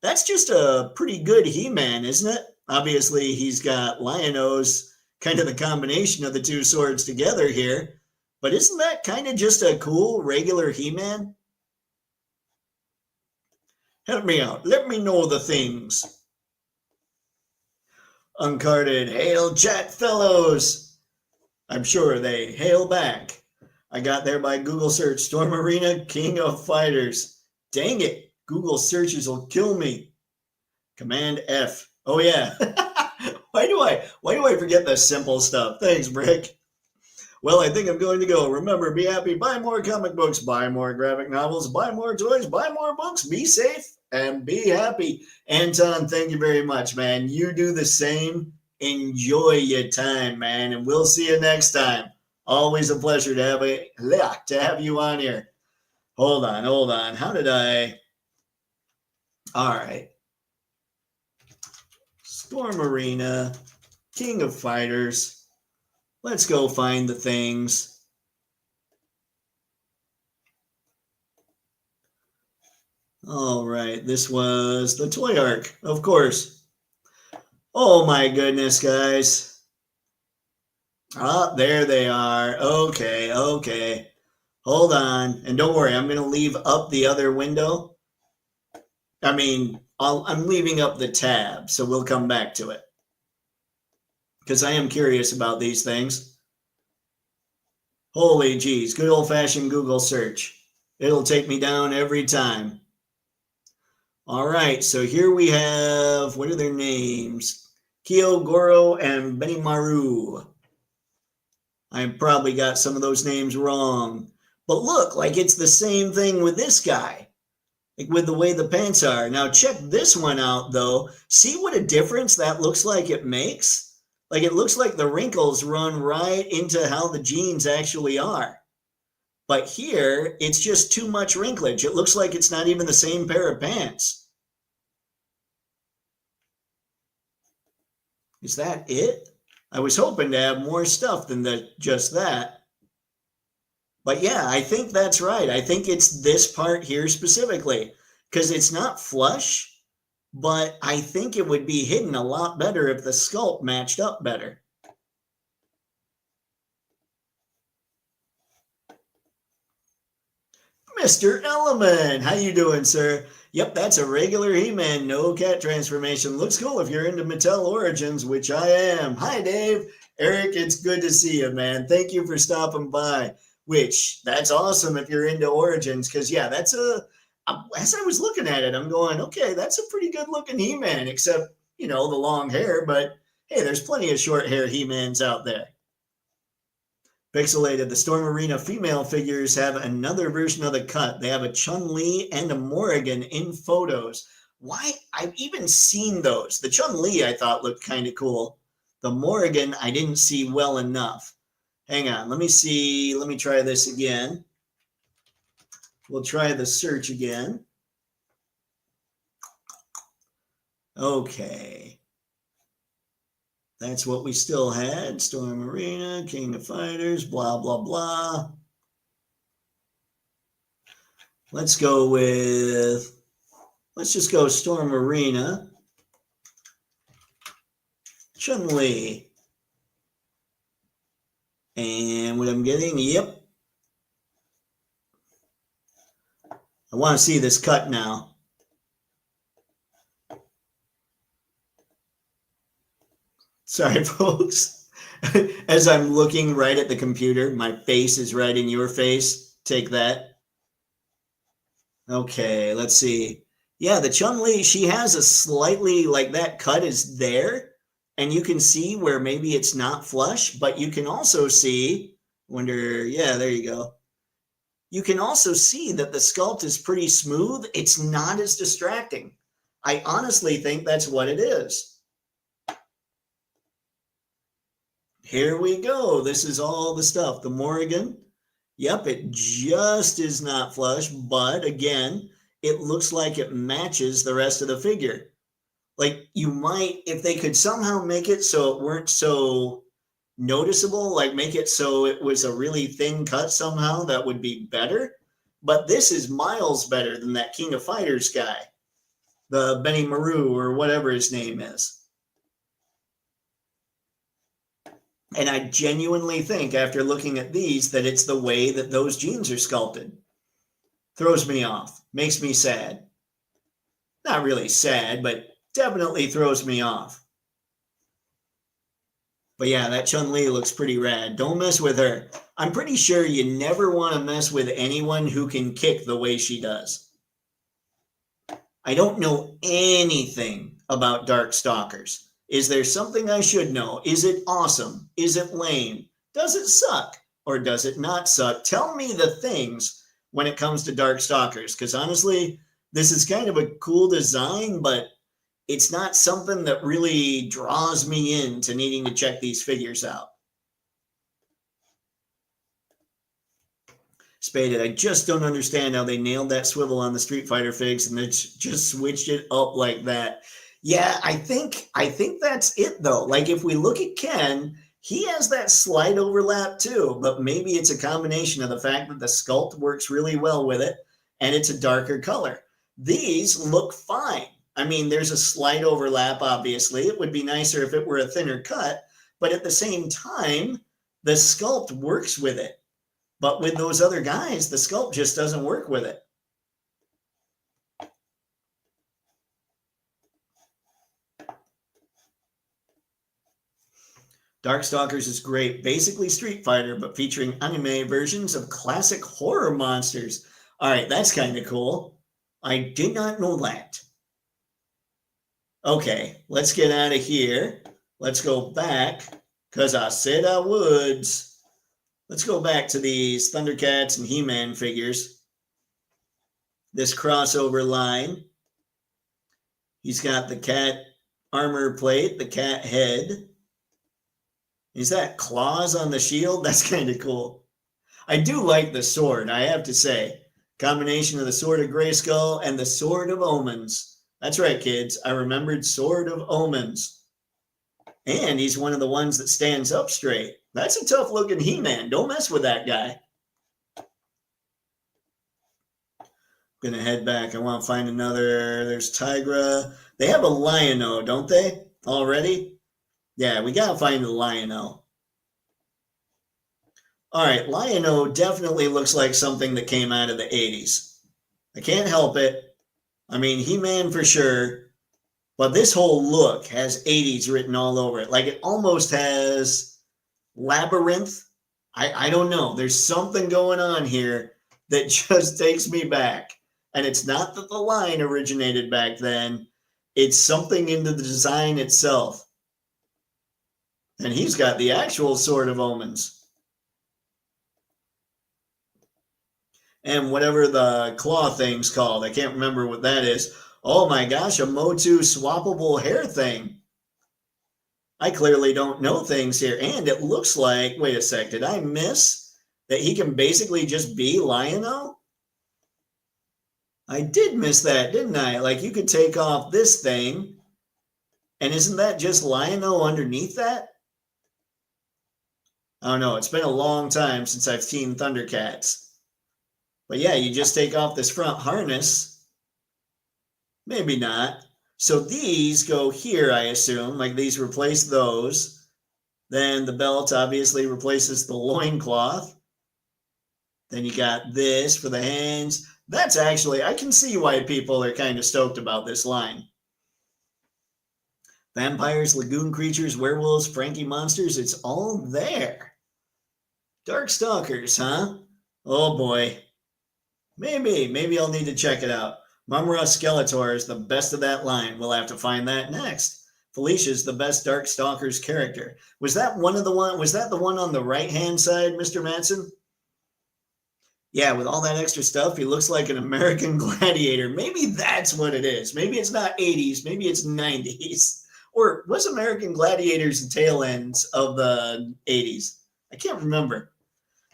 that's just a pretty good He-Man, isn't it? Obviously, he's got Lion-O's, kind of the combination of the two swords together here. But isn't that kind of just a cool, regular He-Man? Help me out. Let me know the things. Uncarded, hail chat fellows. I'm sure they hail back. I got there by Google search. Storm Arena, King of Fighters. Dang it. Google searches will kill me. Command F. Oh yeah. Why do I forget the simple stuff? Thanks, Brick. Well, I think I'm going to go. Remember, be happy, buy more comic books, buy more graphic novels, buy more toys, buy more books, be safe, and be happy. Anton, thank you very much, man. You do the same. Enjoy your time, man, and we'll see you next time. Always a pleasure to have you on here. Hold on. How did I? All right. Storm Arena, King of Fighters. Let's go find the things. All right, this was the Toy Arc, of course. Oh my goodness, guys. Ah, there they are. Okay. Hold on. And don't worry, I'm going to leave up the other window. I'm leaving up the tab, so we'll come back to it. Because I am curious about these things. Holy geez, good old-fashioned Google search. It'll take me down every time. All right, so here we have, what are their names? Kyo, Goro, and Benimaru. I probably got some of those names wrong. But look, like it's the same thing with this guy. Like with the way the pants are. Now check this one out though. See what a difference that looks like it makes? Like it looks like the wrinkles run right into how the jeans actually are. But here, it's just too much wrinklage. It looks like it's not even the same pair of pants. Is that it? I was hoping to have more stuff than just that. But yeah, I think that's right. I think it's this part here specifically. Because it's not flush, but I think it would be hidden a lot better if the sculpt matched up better. Mr. Element, how you doing, sir? Yep, that's a regular He-Man, no cat transformation. Looks cool if you're into Mattel Origins, which I am. Hi, Dave. Eric, it's good to see you, man. Thank you for stopping by, which that's awesome if you're into Origins, because, yeah, as I was looking at it, I'm going, okay, that's a pretty good-looking He-Man, except, the long hair, but, hey, there's plenty of short hair He-Mans out there. Pixelated, the Storm Arena female figures have another version of the cut. They have a Chun-Li and a Morrigan in photos. Why? I've even seen those. The Chun-Li I thought looked kind of cool. The Morrigan I didn't see well enough. Hang on, let me see. Let me try this again. We'll try the search again. Okay. That's what we still had. Storm Arena, King of Fighters, blah, blah, blah. Let's just go Storm Arena. Chun-Li. And what I'm getting, yep. I want to see this cut now. Sorry, folks. As I'm looking right at the computer, my face is right in your face. Take that. Okay, let's see. Yeah, the Chun-Li, she has a slightly, like that cut is there, and you can see where maybe it's not flush, but you can also see, yeah, there you go. You can also see that the sculpt is pretty smooth. It's not as distracting. I honestly think that's what it is. Here we go. This is all the stuff. The Morrigan. Yep, it just is not flush, but again, it looks like it matches the rest of the figure. Like you might, if they could somehow make it so it weren't so noticeable, like make it so it was a really thin cut somehow, that would be better. But this is miles better than that King of Fighters guy, the Benimaru or whatever his name is. And I genuinely think after looking at these that it's the way that those jeans are sculpted. Throws me off. Makes me sad. Not really sad, but definitely throws me off. But yeah, that Chun-Li looks pretty rad. Don't mess with her. I'm pretty sure you never want to mess with anyone who can kick the way she does. I don't know anything about Darkstalkers. Is there something I should know? Is it awesome? Is it lame? Does it suck? or does it not suck? Tell me the things when it comes to Darkstalkers, because honestly, this is kind of a cool design, but it's not something that really draws me into needing to check these figures out. Spaded, I just don't understand how they nailed that swivel on the Street Fighter figs and then just switched it up like that. Yeah, I think that's it though. Like if we look at Ken, he has that slight overlap too, but maybe it's a combination of the fact that the sculpt works really well with it and it's a darker color. These look fine. I mean, there's a slight overlap, obviously. It would be nicer if it were a thinner cut, but at the same time, the sculpt works with it. But with those other guys, the sculpt just doesn't work with it. Darkstalkers is great. Basically Street Fighter, but featuring anime versions of classic horror monsters. All right, that's kind of cool. I did not know that. Okay, let's get out of here. Let's go back, because I said I would. Let's go back to these Thundercats and He-Man figures. This crossover line. He's got the cat armor plate, the cat head. Is that claws on the shield? That's kind of cool. I do like the sword, I have to say. Combination of the Sword of Grayskull and the Sword of Omens. That's right, kids. I remembered Sword of Omens. And he's one of the ones that stands up straight. That's a tough looking He-Man. Don't mess with that guy. Gonna head back. I want to find another. There's Tigra. They have a Lion-O, don't they? Already? Yeah, we gotta find the Lion-O. All right, Lion-O definitely looks like something that came out of the 80s. I can't help it. I mean, He-Man for sure. But this whole look has 80s written all over it. Like it almost has Labyrinth. I don't know. There's something going on here that just takes me back. And it's not that the line originated back then. It's something into the design itself. And he's got the actual Sword of Omens. And whatever the claw thing's called. I can't remember what that is. Oh my gosh, a Motu swappable hair thing. I clearly don't know things here. And it looks like, wait a sec, did I miss that he can basically just be Lion-O? I did miss that, didn't I? Like you could take off this thing, and isn't that just Lion-O underneath that? I don't know. It's been a long time since I've seen Thundercats. But yeah, you just take off this front harness. Maybe not. So these go here, I assume. Like these replace those. Then the belt obviously replaces the loincloth. Then you got this for the hands. That's actually, I can see why people are kind of stoked about this line. Vampires, lagoon creatures, werewolves, Frankie monsters, it's all there. Darkstalkers, huh? Oh boy. Maybe I'll need to check it out. Mumra Skeletor is the best of that line. We'll have to find that next. Felicia's the best Darkstalkers character. Was that the one on the right-hand side, Mr. Madsen? Yeah, with all that extra stuff, he looks like an American Gladiator. Maybe that's what it is. Maybe it's not 80s, maybe it's 90s. Or was American Gladiators the tail ends of the 80s? I can't remember.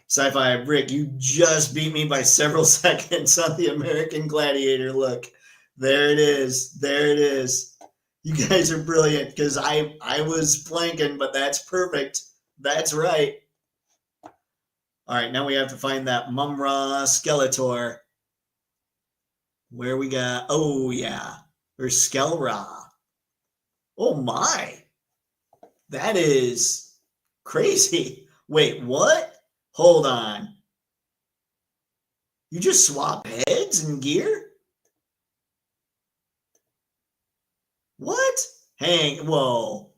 Sci-Fi Rick, you just beat me by several seconds on the American Gladiator look. There it is. There it is. You guys are brilliant because I was flanking, but that's perfect. That's right. All right, now we have to find that Mumra Skeletor. Where we got, oh yeah, or Skelra. Oh my. That is crazy. Wait, what? Hold on. You just swap heads and gear? What? Hang, whoa.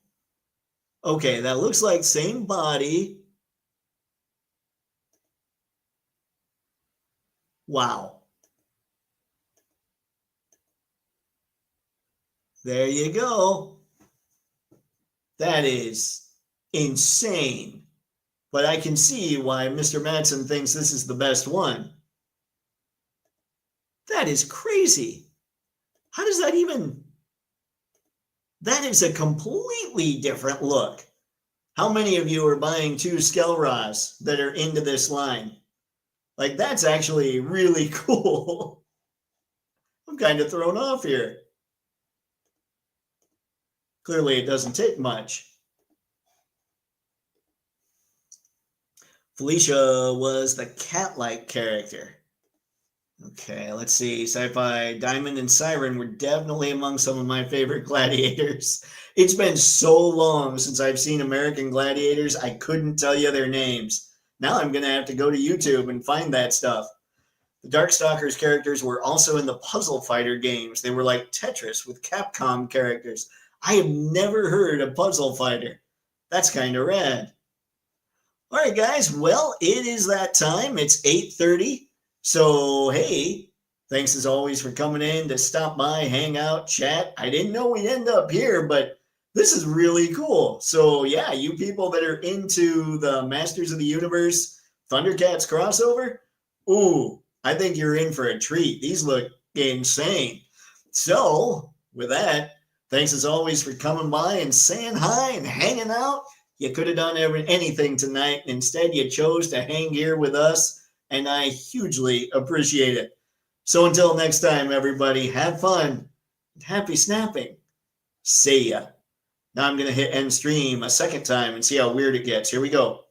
Okay, that looks like same body. Wow. There you go. That is insane. but I can see why Mr. Madsen thinks this is the best one. That is crazy. How does that even... That is a completely different look. How many of you are buying 2 Skelras that are into this line? Like, that's actually really cool. I'm kind of thrown off here. Clearly, it doesn't take much. Felicia was the cat-like character. Okay, let's see. Sci-Fi Diamond and Siren were definitely among some of my favorite gladiators. It's been so long since I've seen American Gladiators, I couldn't tell you their names. Now I'm going to have to go to YouTube and find that stuff. The Darkstalkers characters were also in the Puzzle Fighter games. They were like Tetris with Capcom characters. I have never heard of Puzzle Fighter. That's kind of rad. All right, guys. Well, it is that time. It's 8:30. So, hey, thanks as always for coming in to stop by, hang out, chat. I didn't know we'd end up here, but this is really cool. So, yeah, you people that are into the Masters of the Universe Thundercats crossover, ooh, I think you're in for a treat. These look insane. So, with that, thanks as always for coming by and saying hi and hanging out. You could have done anything tonight. Instead, you chose to hang here with us, and I hugely appreciate it. So until next time, everybody, have fun and happy snapping. See ya. Now I'm going to hit end stream a second time and see how weird it gets. Here we go.